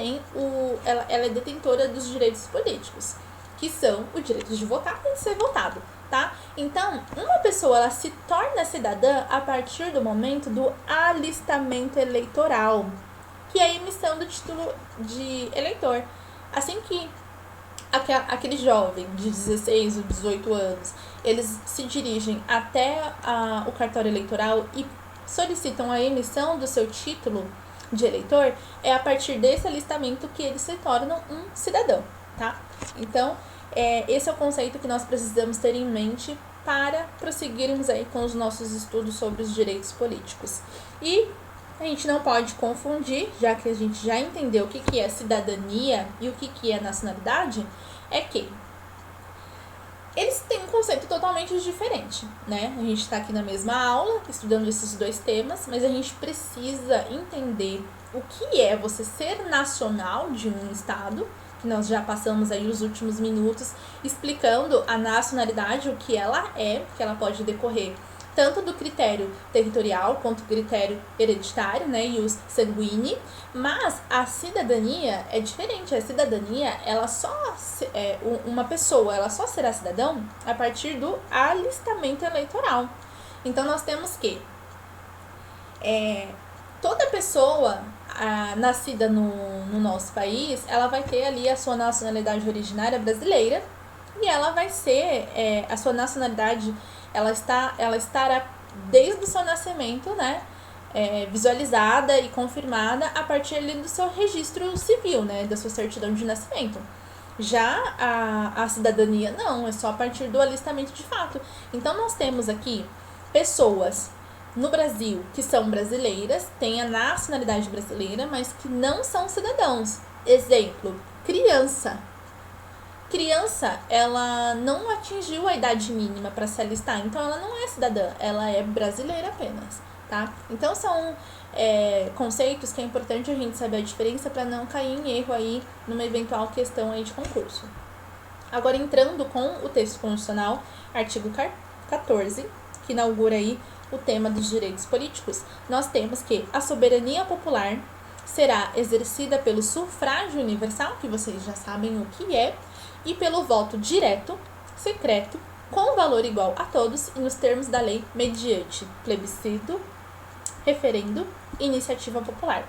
é detentora dos direitos políticos, que são o direito de votar e de ser votado, tá? Então, uma pessoa ela se torna cidadã a partir do momento do alistamento eleitoral, que é a emissão do título de eleitor. Assim que aquele jovem de 16 ou 18 anos, eles se dirigem até o cartório eleitoral e solicitam a emissão do seu título de eleitor, é a partir desse alistamento que eles se tornam um cidadão, tá? Então, esse é o conceito que nós precisamos ter em mente para prosseguirmos aí com os nossos estudos sobre os direitos políticos. E a gente não pode confundir, já que a gente já entendeu o que é cidadania e o que é nacionalidade, é que eles têm um conceito totalmente diferente, né? A gente está aqui na mesma aula, estudando esses dois temas, mas a gente precisa entender o que é você ser nacional de um estado, que nós já passamos aí os últimos minutos explicando a nacionalidade, o que ela é, que ela pode decorrer tanto do critério territorial quanto do critério hereditário, né, ius sanguínei, mas a cidadania é diferente. A cidadania, ela uma pessoa, ela só será cidadão a partir do alistamento eleitoral. Então, nós temos que toda pessoa nascida no nosso país, ela vai ter ali a sua nacionalidade originária brasileira e ela vai ser, a sua nacionalidade ela estará desde o seu nascimento, né, visualizada e confirmada a partir ali do seu registro civil, né, da sua certidão de nascimento. Já a cidadania não, é só a partir do alistamento de fato. Então, nós temos aqui pessoas no Brasil que são brasileiras, têm a nacionalidade brasileira, mas que não são cidadãos. Exemplo, criança. Criança, ela não atingiu a idade mínima para se alistar, então ela não é cidadã, ela é brasileira apenas, tá? Então são conceitos que é importante a gente saber a diferença para não cair em erro aí numa eventual questão aí de concurso. Agora entrando com o texto constitucional, artigo 14, que inaugura aí o tema dos direitos políticos, nós temos que a soberania popular será exercida pelo sufrágio universal, que vocês já sabem o que é, e pelo voto direto, secreto, com valor igual a todos e nos termos da lei, mediante plebiscito, referendo e iniciativa popular.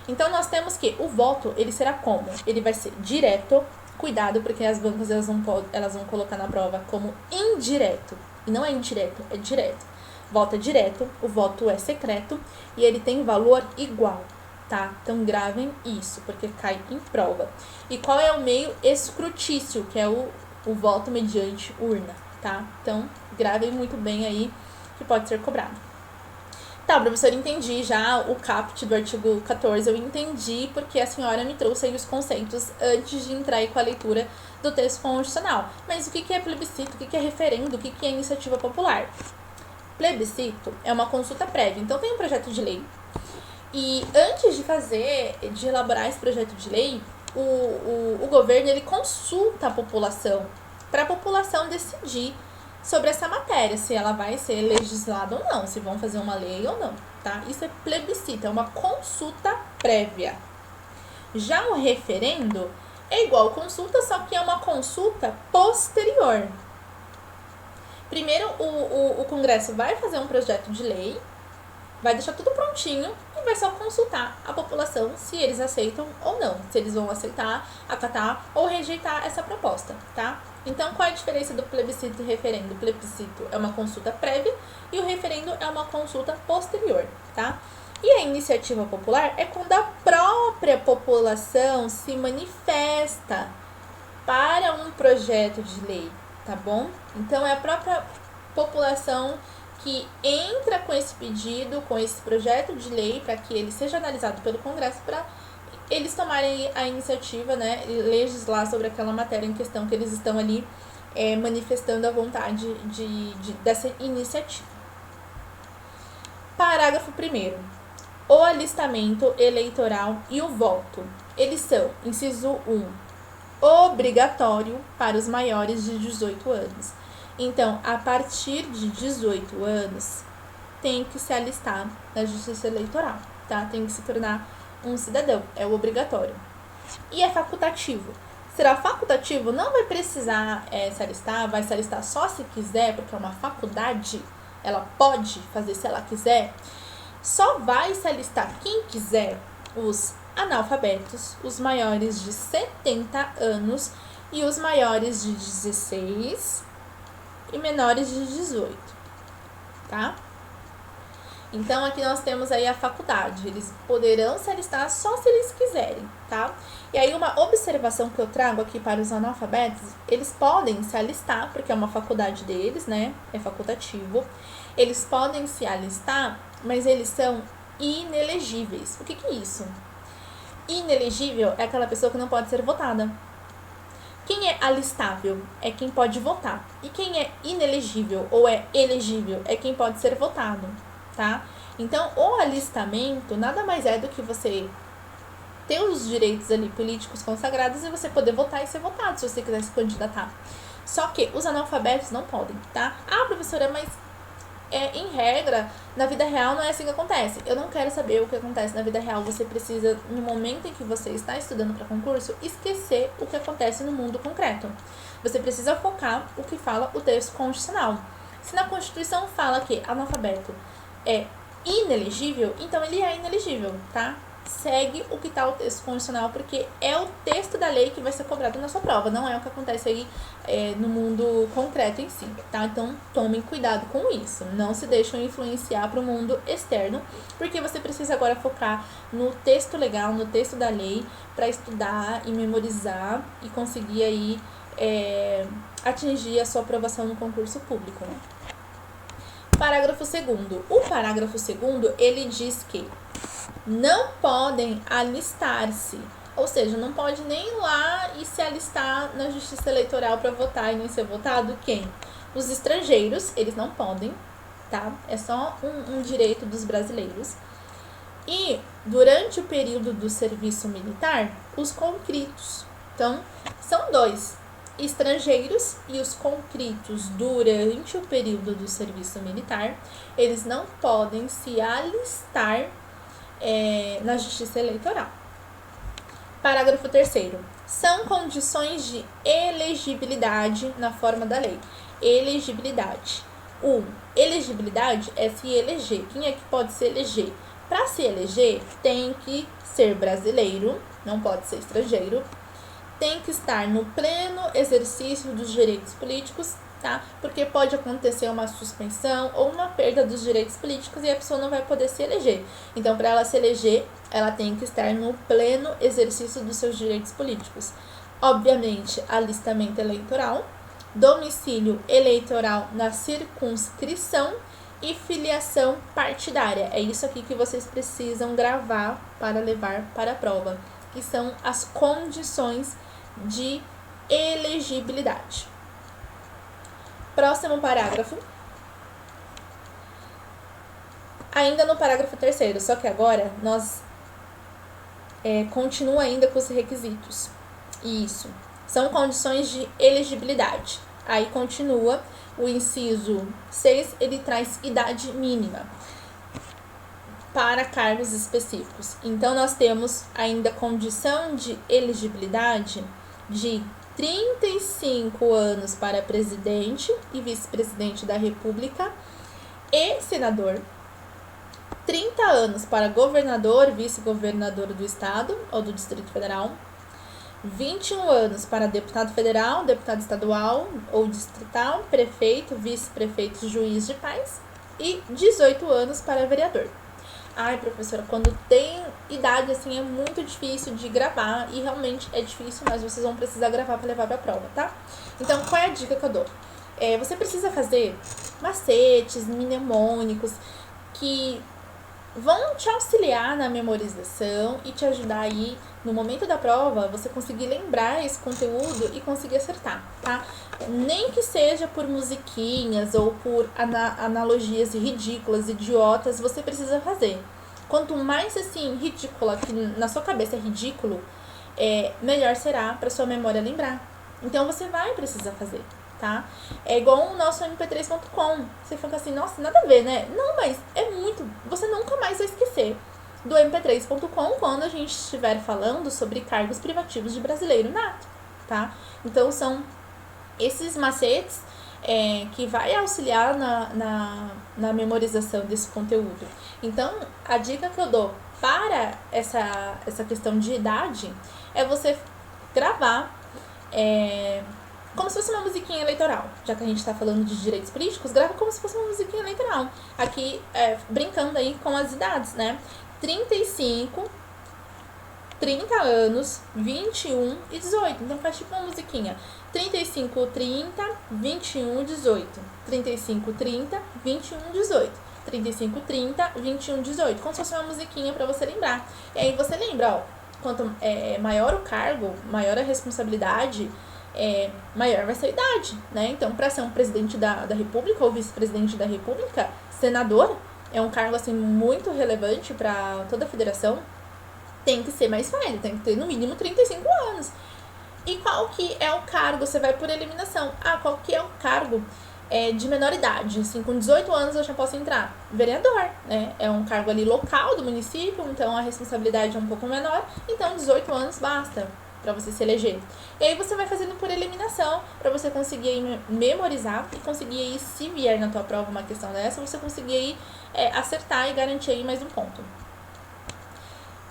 Então, nós temos que o voto, ele será como? Ele vai ser direto, cuidado, porque as bancas elas vão colocar na prova como indireto. E não é indireto, é direto. Voto é direto, o voto é secreto e ele tem valor igual. Tá? Então, gravem isso, porque cai em prova. E qual é o meio escrutício, que é o voto mediante urna, tá? Então, gravem muito bem aí, que pode ser cobrado. Tá, professor, entendi já o caput do artigo 14, eu entendi porque a senhora me trouxe aí os conceitos antes de entrar aí com a leitura do texto constitucional. Mas o que é plebiscito, o que é referendo, o que é iniciativa popular? Plebiscito é uma consulta prévia, então tem um projeto de lei. E antes de elaborar esse projeto de lei, o governo ele consulta a população, para a população decidir sobre essa matéria, se ela vai ser legislada ou não, se vão fazer uma lei ou não, tá? Isso é plebiscito, é uma consulta prévia. Já o referendo é igual consulta, só que é uma consulta posterior. Primeiro, o Congresso vai fazer um projeto de lei, vai deixar tudo prontinho e vai só consultar a população se eles aceitam ou não, se eles vão aceitar, acatar ou rejeitar essa proposta, tá? Então, qual é a diferença do plebiscito e referendo? O plebiscito é uma consulta prévia e o referendo é uma consulta posterior, tá? E a iniciativa popular é quando a própria população se manifesta para um projeto de lei, tá bom? Então, é a própria população que entra com esse pedido, com esse projeto de lei, para que ele seja analisado pelo Congresso, para eles tomarem a iniciativa, né, e legislar sobre aquela matéria em questão que eles estão ali manifestando a vontade dessa iniciativa. Parágrafo 1º. O alistamento eleitoral e o voto, eles são, inciso 1, obrigatório para os maiores de 18 anos. Então, a partir de 18 anos, tem que se alistar na Justiça Eleitoral, tá? Tem que se tornar um cidadão, é o obrigatório. E é facultativo. Será facultativo, não vai precisar se alistar, vai se alistar só se quiser, porque é uma faculdade, ela pode fazer se ela quiser. Só vai se alistar quem quiser, os analfabetos, os maiores de 70 anos e os maiores de 16 e menores de 18, tá? Então, aqui nós temos aí a faculdade, eles poderão se alistar só se eles quiserem, tá? E aí, uma observação que eu trago aqui para os analfabetos, eles podem se alistar, porque é uma faculdade deles, né? É facultativo. Eles podem se alistar, mas eles são inelegíveis. O que é isso? Inelegível é aquela pessoa que não pode ser votada. Quem é alistável é quem pode votar. E quem é inelegível ou é elegível é quem pode ser votado, tá? Então, o alistamento nada mais é do que você ter os direitos ali políticos consagrados e você poder votar e ser votado se você quiser se candidatar. Só que os analfabetos não podem, tá? Ah, professora, mas em regra, na vida real não é assim que acontece. Eu não quero saber o que acontece na vida real. Você precisa, no momento em que você está estudando para concurso, esquecer o que acontece no mundo concreto. Você precisa focar o que fala o texto constitucional. Se na Constituição fala que analfabeto é inelegível, então ele é inelegível, tá? Segue o que está o texto constitucional, porque é o texto da lei que vai ser cobrado na sua prova, não é o que acontece aí no mundo concreto em si, tá? Então, tomem cuidado com isso, não se deixem influenciar para o mundo externo, porque você precisa agora focar no texto legal, no texto da lei, para estudar e memorizar e conseguir aí atingir a sua aprovação no concurso público, né? Parágrafo 2º. O parágrafo 2º, ele diz que não podem alistar-se, ou seja, não pode nem ir lá e se alistar na Justiça Eleitoral para votar e nem ser votado quem? Os estrangeiros, eles não podem, tá? É só um direito dos brasileiros. E durante o período do serviço militar, os conscritos. Então, são dois, estrangeiros e os conscritos durante o período do serviço militar, eles não podem se alistar na Justiça Eleitoral. Parágrafo 3º. São condições de elegibilidade na forma da lei. Elegibilidade. 1. Elegibilidade é se eleger. Quem é que pode se eleger? Para se eleger, tem que ser brasileiro, não pode ser estrangeiro, tem que estar no pleno exercício dos direitos políticos, tá? Porque pode acontecer uma suspensão ou uma perda dos direitos políticos e a pessoa não vai poder se eleger. Então, para ela se eleger, ela tem que estar no pleno exercício dos seus direitos políticos. Obviamente, alistamento eleitoral, domicílio eleitoral na circunscrição e filiação partidária. É isso aqui que vocês precisam gravar para levar para a prova, que são as condições de elegibilidade. Próximo parágrafo. Ainda no parágrafo 3º, só que agora nós continua ainda com os requisitos. Isso. São condições de elegibilidade. Aí continua o inciso 6, ele traz idade mínima para cargos específicos. Então, nós temos ainda condição de elegibilidade de 35 anos para presidente e vice-presidente da República e senador, 30 anos para governador, vice-governador do estado ou do Distrito Federal, 21 anos para deputado federal, deputado estadual ou distrital, prefeito, vice-prefeito, juiz de paz e 18 anos para vereador. Ai, professora, quando tem idade assim é muito difícil de gravar e realmente é difícil, mas vocês vão precisar gravar para levar para a prova, tá? Então, qual é a dica que eu dou? Você precisa fazer macetes mnemônicos que vão te auxiliar na memorização e te ajudar aí no momento da prova você conseguir lembrar esse conteúdo e conseguir acertar, tá? Nem que seja por musiquinhas ou por analogias ridículas, idiotas, você precisa fazer. Quanto mais assim ridícula, que na sua cabeça é ridículo, melhor será para sua memória lembrar. Então você vai precisar fazer, tá? É igual o nosso mp3.com. Você fica assim, nossa, nada a ver, né? Não, mas é muito. Você nunca mais vai esquecer do mp3.com quando a gente estiver falando sobre cargos privativos de brasileiro nato, tá? Então são esses macetes que vai auxiliar na memorização desse conteúdo. Então, a dica que eu dou para essa questão de idade é você gravar como se fosse uma musiquinha eleitoral. Já que a gente está falando de direitos políticos, grava como se fosse uma musiquinha eleitoral. Aqui, brincando aí com as idades, né? 35, 30 anos, 21 e 18. Então faz tipo uma musiquinha. 35, 30, 21, 18. 35, 30, 21, 18. 35, 30, 21, 18. Como se fosse uma musiquinha pra você lembrar. E aí você lembra, ó, quanto maior o cargo, maior a responsabilidade, maior vai ser a idade, né? Então, pra ser um presidente da República ou vice-presidente da República, senador, é um cargo, assim, muito relevante pra toda a federação, tem que ser mais velho, tem que ter no mínimo 35 anos. E qual que é o cargo? Você vai por eliminação. Qual que é o cargo de menor idade? Assim, com 18 anos eu já posso entrar. Vereador, né? É um cargo ali local do município, então a responsabilidade é um pouco menor. Então 18 anos basta para você se eleger. E aí você vai fazendo por eliminação para você conseguir aí memorizar e conseguir aí, se vier na tua prova uma questão dessa, você conseguir aí acertar e garantir aí mais um ponto.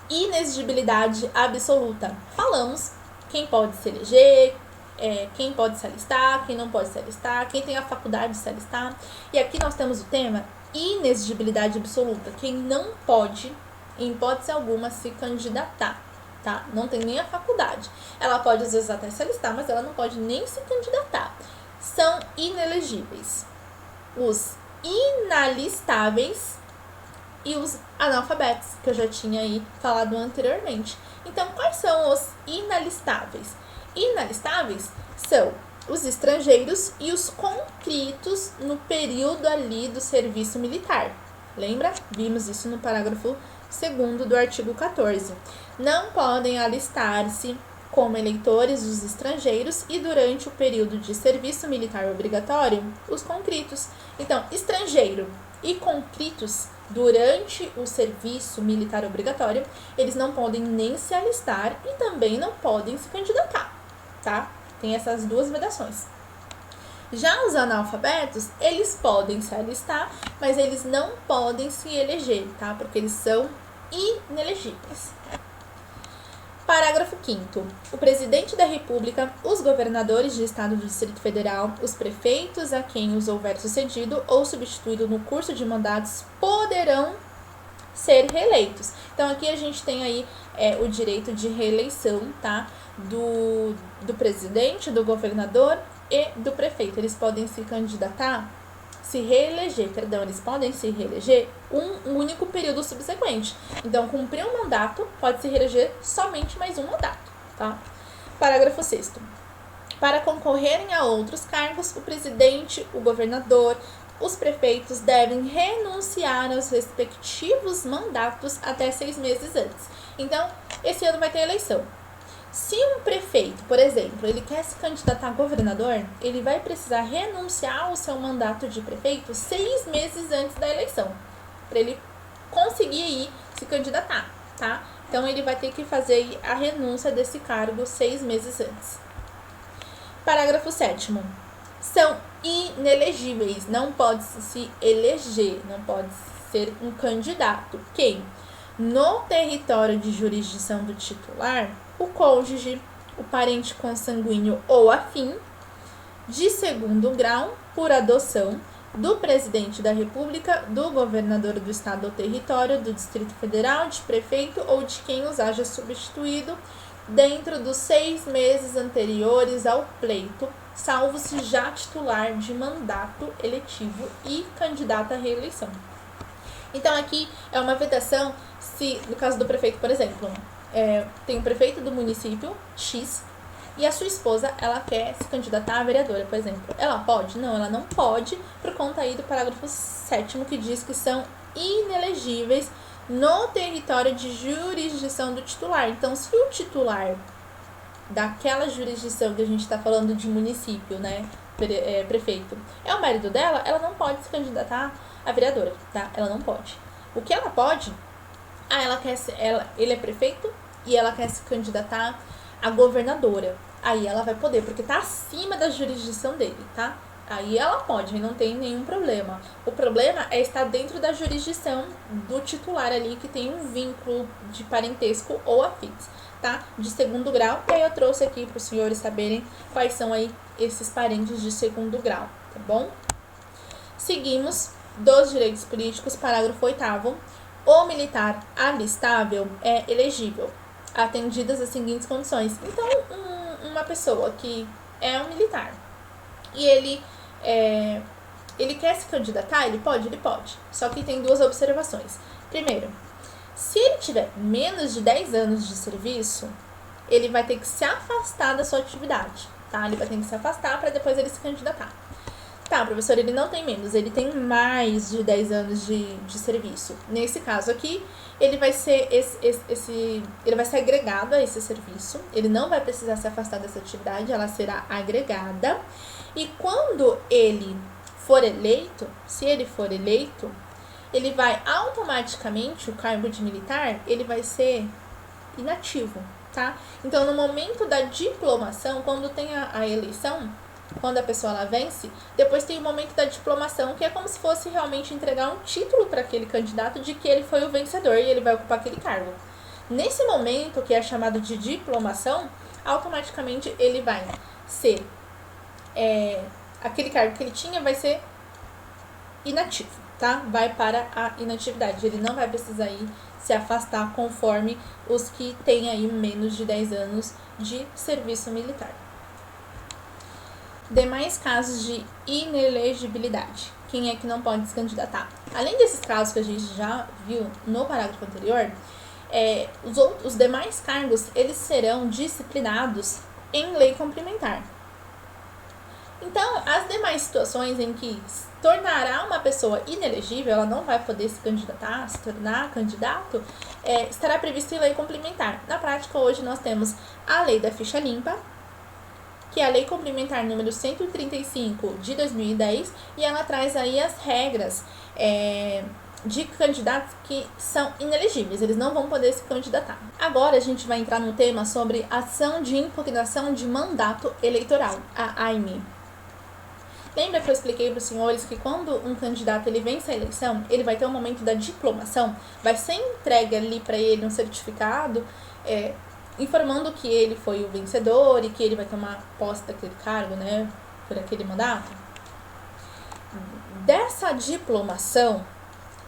Inexigibilidade absoluta. Falamos quem pode se eleger, quem pode se alistar, quem não pode se alistar, quem tem a faculdade de se alistar. E aqui nós temos o tema inexigibilidade absoluta. Quem não pode, em hipótese alguma, se candidatar, tá? Não tem nem a faculdade. Ela pode, às vezes, até se alistar, mas ela não pode nem se candidatar. São inelegíveis os inalistáveis e os analfabetos, que eu já tinha aí falado anteriormente. Então, quais são os inalistáveis? Inalistáveis são os estrangeiros e os conscritos no período ali do serviço militar. Lembra? Vimos isso no parágrafo 2º do artigo 14. Não podem alistar-se como eleitores os estrangeiros e durante o período de serviço militar obrigatório, os conscritos. Então, estrangeiro e conscritos durante o serviço militar obrigatório, eles não podem nem se alistar e também não podem se candidatar, tá? Tem essas duas vedações. Já os analfabetos, eles podem se alistar, mas eles não podem se eleger, tá? Porque eles são inelegíveis. Parágrafo 5º. O presidente da República, os governadores de estado do Distrito Federal, os prefeitos a quem os houver sucedido ou substituído no curso de mandatos poderão ser reeleitos. Então, aqui a gente tem aí o direito de reeleição, tá? Do presidente, do governador e do prefeito. Eles podem se candidatar, eles podem se reeleger um único período subsequente. Então, cumprir um mandato, pode se reeleger somente mais um mandato, tá? Parágrafo 6º. Para concorrerem a outros cargos, o presidente, o governador, os prefeitos devem renunciar aos respectivos mandatos até 6 meses antes. Então, esse ano vai ter eleição. Se um prefeito, por exemplo, ele quer se candidatar a governador, ele vai precisar renunciar ao seu mandato de prefeito 6 meses antes da eleição, para ele conseguir aí se candidatar, tá? Então, ele vai ter que fazer a renúncia desse cargo 6 meses antes. Parágrafo 7º. São inelegíveis, não pode se eleger, não pode ser um candidato. Quem? No território de jurisdição do titular, o cônjuge, o parente consanguíneo ou afim, de segundo grau, por adoção, do presidente da República, do governador do estado ou território, do Distrito Federal, de prefeito ou de quem os haja substituído, dentro dos 6 meses anteriores ao pleito, salvo se já titular de mandato eletivo e candidato à reeleição. Então, aqui é uma vedação se, no caso do prefeito, por exemplo, tem o prefeito do município X e a sua esposa, ela quer se candidatar a vereadora, por exemplo. Ela pode? Não, ela não pode, por conta aí do parágrafo 7º, que diz que são inelegíveis no território de jurisdição do titular. Então, se o titular daquela jurisdição que a gente está falando de município, né, prefeito, é o marido dela, ela não pode se candidatar a vereadora, tá? Ela não pode. O que ela pode? Ele é prefeito e ela quer se candidatar a governadora. Aí ela vai poder, porque tá acima da jurisdição dele, tá? Aí ela pode, não tem nenhum problema. O problema é estar dentro da jurisdição do titular ali, que tem um vínculo de parentesco ou afins, tá? De segundo grau. E aí eu trouxe aqui para os senhores saberem quais são aí esses parentes de segundo grau, tá bom? Seguimos dos direitos políticos, parágrafo 8º. O militar alistável é elegível, atendidas as seguintes condições. Então, uma pessoa que é um militar e ele quer se candidatar, ele pode? Ele pode. Só que tem duas observações. Primeiro, se ele tiver menos de 10 anos de serviço, ele vai ter que se afastar da sua atividade, tá? Ele vai ter que se afastar para depois ele se candidatar. Tá, professor, ele não tem menos, ele tem mais de 10 anos de serviço. Nesse caso aqui, ele vai ser ele vai ser agregado a esse serviço. Ele não vai precisar se afastar dessa atividade, ela será agregada. E quando ele for eleito, se ele for eleito, ele vai automaticamente, o cargo de militar, ele vai ser inativo, tá? Então, no momento da diplomação, quando tem a eleição, quando a pessoa ela vence, depois tem o momento da diplomação, que é como se fosse realmente entregar um título para aquele candidato de que ele foi o vencedor e ele vai ocupar aquele cargo. Nesse momento, que é chamado de diplomação, automaticamente ele vai ser aquele cargo que ele tinha vai ser inativo, tá? Vai para a inatividade. Ele não vai precisar ir se afastar conforme os que têm aí menos de 10 anos de serviço militar. Demais casos de inelegibilidade. Quem é que não pode se candidatar? Além desses casos que a gente já viu no parágrafo anterior, os demais cargos, eles serão disciplinados em lei complementar. Então, as demais situações em que tornará uma pessoa inelegível, ela não vai poder se candidatar, se tornar candidato, estará previsto em lei complementar. Na prática, hoje nós temos a lei da ficha limpa, que é a lei complementar número 135 de 2010, e ela traz aí as regras de candidatos que são inelegíveis, eles não vão poder se candidatar. Agora a gente vai entrar no tema sobre ação de impugnação de mandato eleitoral, a AIME. Lembra que eu expliquei para os senhores que quando um candidato ele vence a eleição, ele vai ter um momento da diplomação, vai ser entregue ali para ele um certificado informando que ele foi o vencedor e que ele vai tomar posse daquele cargo, né, por aquele mandato. Dessa diplomação,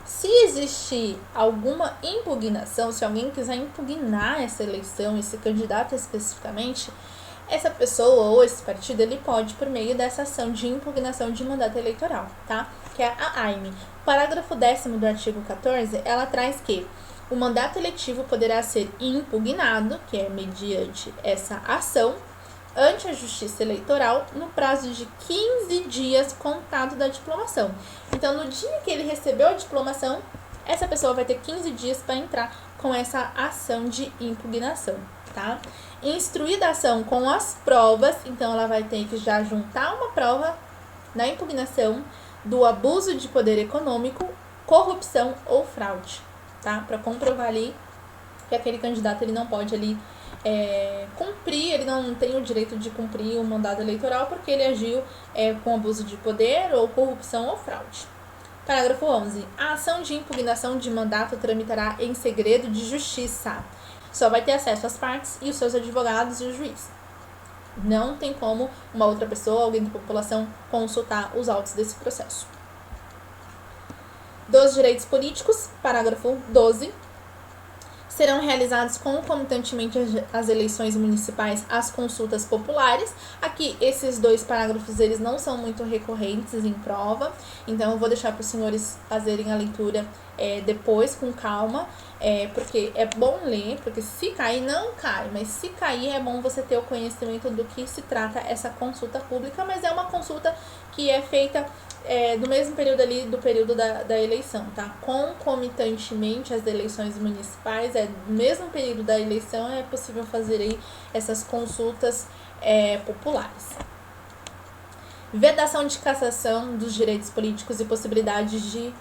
se existir alguma impugnação, se alguém quiser impugnar essa eleição, esse candidato especificamente, essa pessoa ou esse partido, ele pode por meio dessa ação de impugnação de mandato eleitoral, tá? Que é a AIME. O parágrafo 10º do artigo 14, ela traz que o mandato eletivo poderá ser impugnado, que é mediante essa ação, ante a Justiça Eleitoral, no prazo de 15 dias contado da diplomação. Então, no dia que ele recebeu a diplomação, essa pessoa vai ter 15 dias para entrar com essa ação de impugnação, tá? Instruída a ação com as provas, então ela vai ter que já juntar uma prova na impugnação do abuso de poder econômico, corrupção ou fraude, tá? Para comprovar ali que aquele candidato ele não pode ali cumprir, ele não tem o direito de cumprir o mandato eleitoral porque ele agiu com abuso de poder ou corrupção ou fraude. Parágrafo 11. A ação de impugnação de mandato tramitará em segredo de justiça. Só vai ter acesso às partes e os seus advogados e o juiz. Não tem como uma outra pessoa, alguém da população, consultar os autos desse processo. Dos direitos políticos, parágrafo 12. Serão realizados concomitantemente às eleições municipais as consultas populares. Aqui, esses 2 parágrafos, eles não são muito recorrentes em prova, então eu vou deixar para os senhores fazerem a leitura depois, com calma, porque é bom ler, porque se cair, não cai, mas se cair é bom você ter o conhecimento do que se trata essa consulta pública, mas é uma consulta que é feita do mesmo período ali, do período da eleição, tá? Concomitantemente às eleições municipais, no mesmo período da eleição, é possível fazer aí essas consultas populares. Vedação de cassação dos direitos políticos e possibilidades de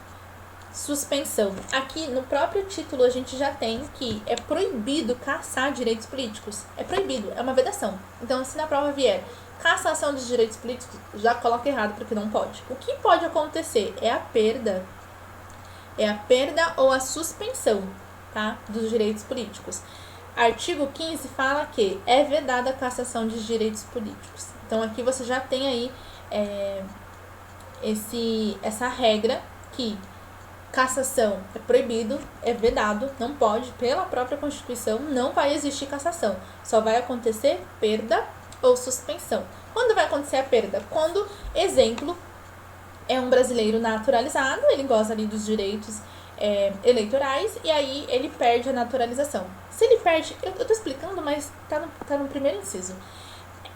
suspensão. Aqui no próprio título a gente já tem que é proibido cassar direitos políticos. É proibido, é uma vedação. Então, se na prova vier cassação dos direitos políticos, já coloca errado porque não pode. O que pode acontecer é a perda ou a suspensão, tá, dos direitos políticos. Artigo 15 fala que é vedada a cassação de direitos políticos. Então aqui você já tem aí essa regra que cassação é proibido, é vedado, não pode, pela própria Constituição, não vai existir cassação. Só vai acontecer perda ou suspensão. Quando vai acontecer a perda? Quando, exemplo, é um brasileiro naturalizado, ele goza ali dos direitos eleitorais e aí ele perde a naturalização. Se ele perde, eu tô explicando, mas tá no primeiro inciso.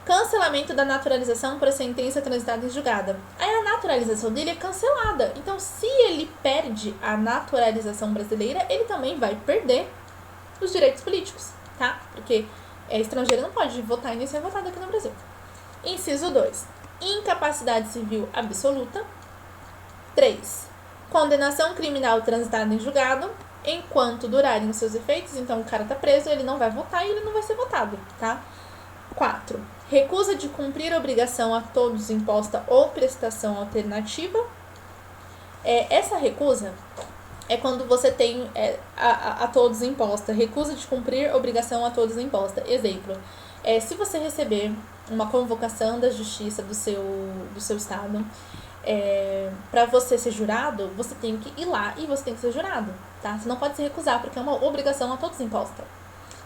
Cancelamento da naturalização por sentença transitada em julgada. Aí a naturalização dele é cancelada. Então, se ele perde a naturalização brasileira, ele também vai perder os direitos políticos, tá? Porque estrangeiro não pode votar e nem ser votado aqui no Brasil. Inciso 2. Incapacidade civil absoluta. 3. Condenação criminal transitada em julgado. Enquanto durarem os seus efeitos, então o cara tá preso, ele não vai votar e ele não vai ser votado, tá? 4. Recusa de cumprir obrigação a todos imposta ou prestação alternativa. Essa recusa é quando você tem a todos imposta. Recusa de cumprir obrigação a todos imposta. Exemplo, se você receber uma convocação da justiça do seu estado, para você ser jurado, você tem que ir lá e você tem que ser jurado, tá? Você não pode se recusar, porque é uma obrigação a todos imposta.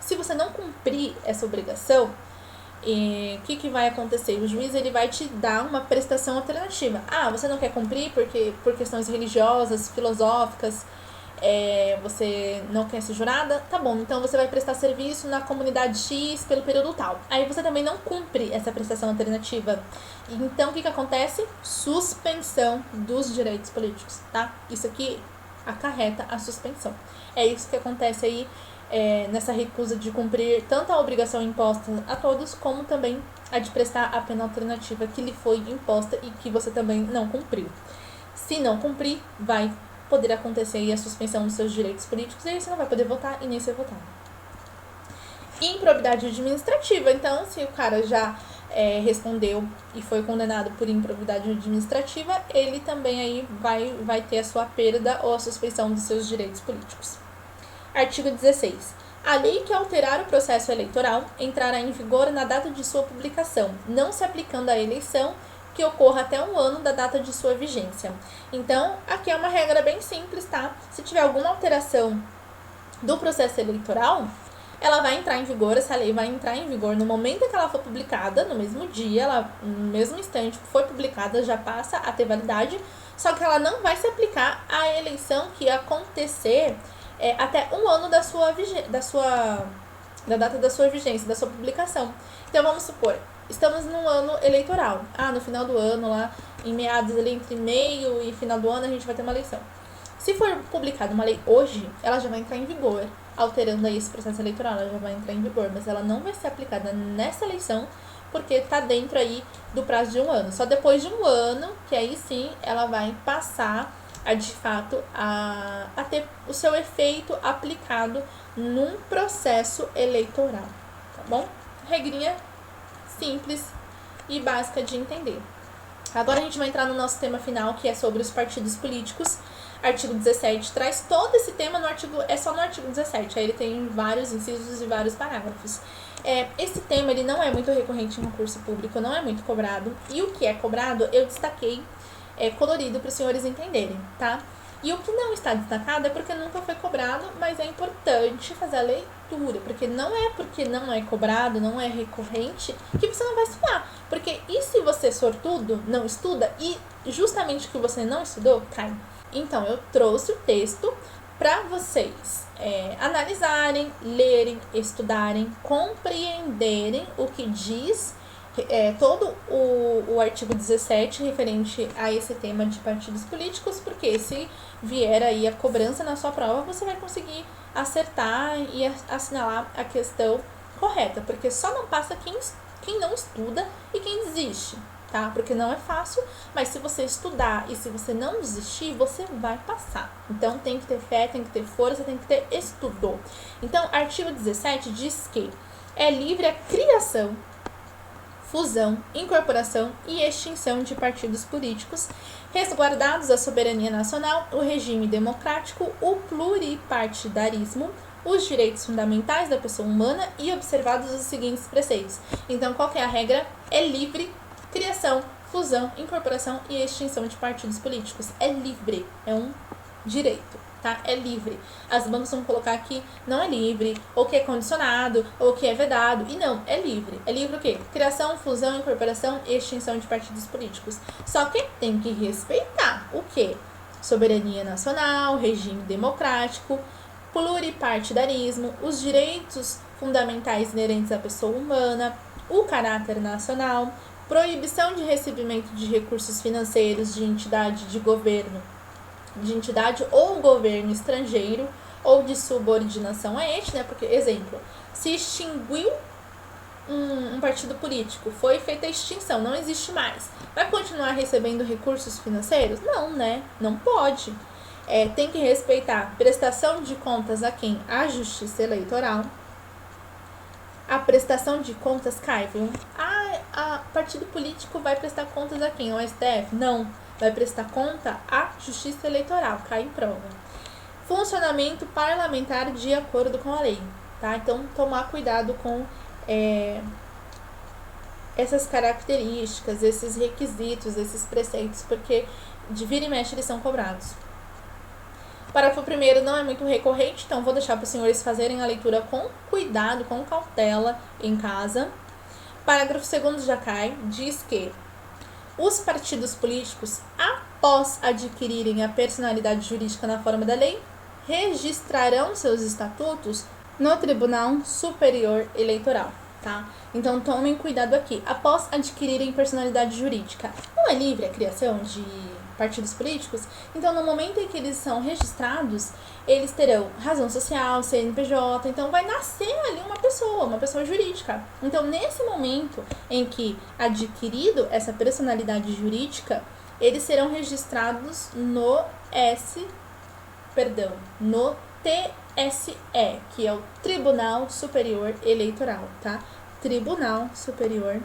Se você não cumprir essa obrigação, o que vai acontecer? O juiz ele vai te dar uma prestação alternativa. Você não quer cumprir porque por questões religiosas, filosóficas, você não quer ser jurada? Tá bom, então você vai prestar serviço na comunidade X pelo período tal. Aí você também não cumpre essa prestação alternativa. Então o que acontece? Suspensão dos direitos políticos, tá? Isso aqui acarreta a suspensão. É isso que acontece aí nessa recusa de cumprir tanto a obrigação imposta a todos, como também a de prestar a pena alternativa que lhe foi imposta e que você também não cumpriu. Se não cumprir, vai poder acontecer aí a suspensão dos seus direitos políticos e aí você não vai poder votar e nem ser votado. Improbidade administrativa. Então, se o cara já respondeu e foi condenado por improbidade administrativa, ele também aí vai ter a sua perda ou a suspensão dos seus direitos políticos. Artigo 16. A lei que alterar o processo eleitoral entrará em vigor na data de sua publicação, não se aplicando à eleição que ocorra até 1 ano da data de sua vigência. Então, aqui é uma regra bem simples, tá? Se tiver alguma alteração do processo eleitoral, ela vai entrar em vigor, essa lei vai entrar em vigor no momento em que ela for publicada, no mesmo dia, no mesmo instante que foi publicada, já passa a ter validade, só que ela não vai se aplicar à eleição que acontecer até 1 ano da data da sua vigência, da sua publicação. Então, vamos supor, estamos num ano eleitoral. No final do ano, lá em meados, ali entre meio e final do ano, a gente vai ter uma eleição. Se for publicada uma lei hoje, ela já vai entrar em vigor, alterando aí esse processo eleitoral, ela já vai entrar em vigor, mas ela não vai ser aplicada nessa eleição, porque está dentro aí do prazo de 1 ano. Só depois de 1 ano, que aí sim, ela vai passar de fato a ter o seu efeito aplicado num processo eleitoral, tá bom? Regrinha simples e básica de entender. Agora a gente vai entrar no nosso tema final, que é sobre os partidos políticos. Artigo 17 traz todo esse tema só no artigo 17, aí ele tem vários incisos e vários parágrafos. Esse tema ele não é muito recorrente em concurso público, não é muito cobrado, e o que é cobrado eu destaquei colorido para os senhores entenderem, tá? E o que não está destacado é porque nunca foi cobrado, mas é importante fazer a leitura, porque não é cobrado, não é recorrente, que você não vai estudar. Porque e se você sortudo não estuda e justamente o que você não estudou cai? Então eu trouxe o texto para vocês analisarem, lerem, estudarem, compreenderem o que diz todo o artigo 17 referente a esse tema de partidos políticos, porque se vier aí a cobrança na sua prova, você vai conseguir acertar e assinalar a questão correta, porque só não passa quem não estuda e quem desiste, tá? Porque não é fácil, mas se você estudar e se você não desistir, você vai passar. Então tem que ter fé, tem que ter força, tem que ter estudo. Então, artigo 17 diz que é livre a criação, fusão, incorporação e extinção de partidos políticos, resguardados a soberania nacional, o regime democrático, o pluripartidarismo, os direitos fundamentais da pessoa humana e observados os seguintes preceitos. Então, qual que é a regra? É livre criação, fusão, incorporação e extinção de partidos políticos. É livre, é um direito, tá? É livre. As bancas vão colocar aqui, não é livre, ou que é condicionado, ou que é vedado. E não, é livre. É livre o quê? Criação, fusão, incorporação e extinção de partidos políticos. Só que tem que respeitar o quê? Soberania nacional, regime democrático, pluripartidarismo, os direitos fundamentais inerentes à pessoa humana, o caráter nacional, proibição de recebimento de recursos financeiros de entidade de governo, de entidade ou governo estrangeiro ou de subordinação a este, né? Porque, exemplo, se extinguiu um partido político, foi feita a extinção, não existe mais. Vai continuar recebendo recursos financeiros? Não, né? Não pode. Tem que respeitar prestação de contas a quem? A Justiça Eleitoral. A prestação de contas cai, viu? A partido político vai prestar contas a quem? Ao STF? Não. Vai prestar conta à Justiça Eleitoral, cai em prova. Funcionamento parlamentar de acordo com a lei, tá? Então, tomar cuidado com essas características, esses requisitos, esses preceitos, porque de vira e mexe eles são cobrados. Parágrafo 1º não é muito recorrente, então vou deixar para os senhores fazerem a leitura com cuidado, com cautela em casa. Parágrafo 2º já cai, diz que os partidos políticos, após adquirirem a personalidade jurídica na forma da lei, registrarão seus estatutos no Tribunal Superior Eleitoral, tá? Então tomem cuidado aqui. Após adquirirem personalidade jurídica, não é livre a criação de partidos políticos? Então, no momento em que eles são registrados, eles terão razão social, CNPJ, então vai nascer ali uma pessoa jurídica. Então, nesse momento em que adquirido essa personalidade jurídica, eles serão registrados no TSE, que é o Tribunal Superior Eleitoral, tá? Tribunal Superior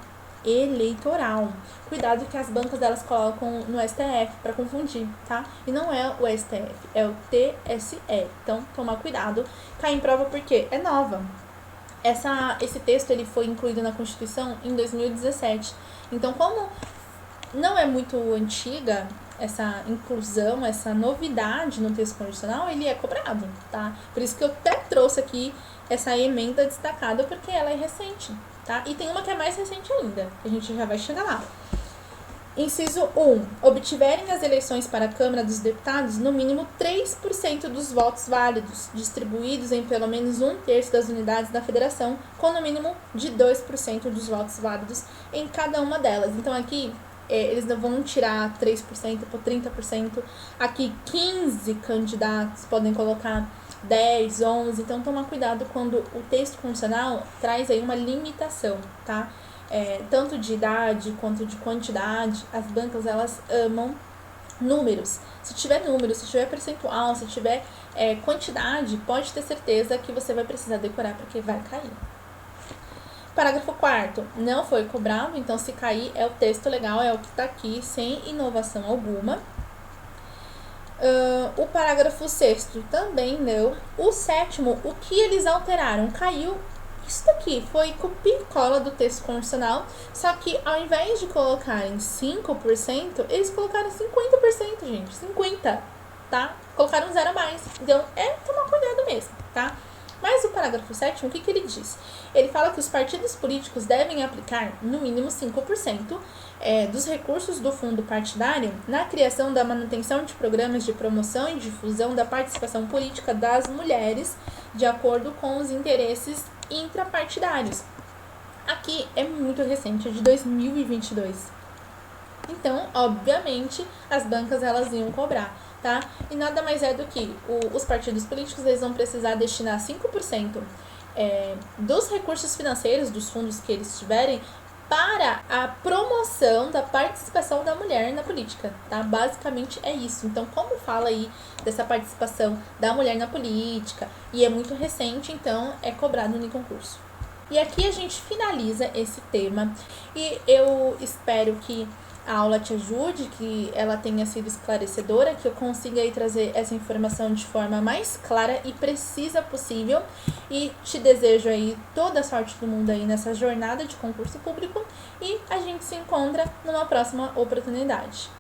Eleitoral. Cuidado que as bancas delas colocam no STF para confundir, tá? E não é o STF, é o TSE. Então, tomar cuidado. Cai em prova porque é nova. Esse texto ele foi incluído na Constituição em 2017. Então, como não é muito antiga essa inclusão, essa novidade no texto constitucional, ele é cobrado, tá? Por isso que eu até trouxe aqui essa emenda destacada, porque ela é recente, tá? E tem uma que é mais recente ainda, que a gente já vai chegar lá. Inciso 1. Obtiverem nas eleições para a Câmara dos Deputados no mínimo 3% dos votos válidos, distribuídos em pelo menos 1/3 das unidades da federação, com no mínimo de 2% dos votos válidos em cada uma delas. Então aqui eles não vão tirar 3% por 30%. Aqui 15 candidatos podem colocar 10, 11. Então tomar cuidado quando o texto constitucional traz aí uma limitação, tá? Tanto de idade quanto de quantidade. As bancas elas amam números. Se tiver números, se tiver percentual, se tiver quantidade, pode ter certeza que você vai precisar decorar porque vai cair. Parágrafo 4º, não foi cobrado, então se cair é o texto legal, é o que está aqui, sem inovação alguma. O parágrafo 6º também não. O 7º, o que eles alteraram? Caiu isso daqui, foi copia e cola do texto constitucional, só que ao invés de colocarem 5%, eles colocaram 50%, gente, 50%, tá? colocar um 0 a mais. Então, tomar cuidado mesmo, tá? Mas o parágrafo 7º, o que ele diz? Ele fala que os partidos políticos devem aplicar, no mínimo 5%, dos recursos do fundo partidário na criação da manutenção de programas de promoção e difusão da participação política das mulheres, de acordo com os interesses intrapartidários. Aqui é muito recente, é de 2022. Então, obviamente, as bancas elas iam cobrar, tá? E nada mais é do que os partidos políticos eles vão precisar destinar 5% dos recursos financeiros, dos fundos que eles tiverem, para a promoção da participação da mulher na política, tá? Basicamente é isso. Então, como fala aí dessa participação da mulher na política, e é muito recente, então é cobrado no concurso. E aqui a gente finaliza esse tema, e eu espero que a aula te ajude, que ela tenha sido esclarecedora, que eu consiga aí trazer essa informação de forma mais clara e precisa possível. E te desejo aí toda a sorte do mundo aí nessa jornada de concurso público e a gente se encontra numa próxima oportunidade.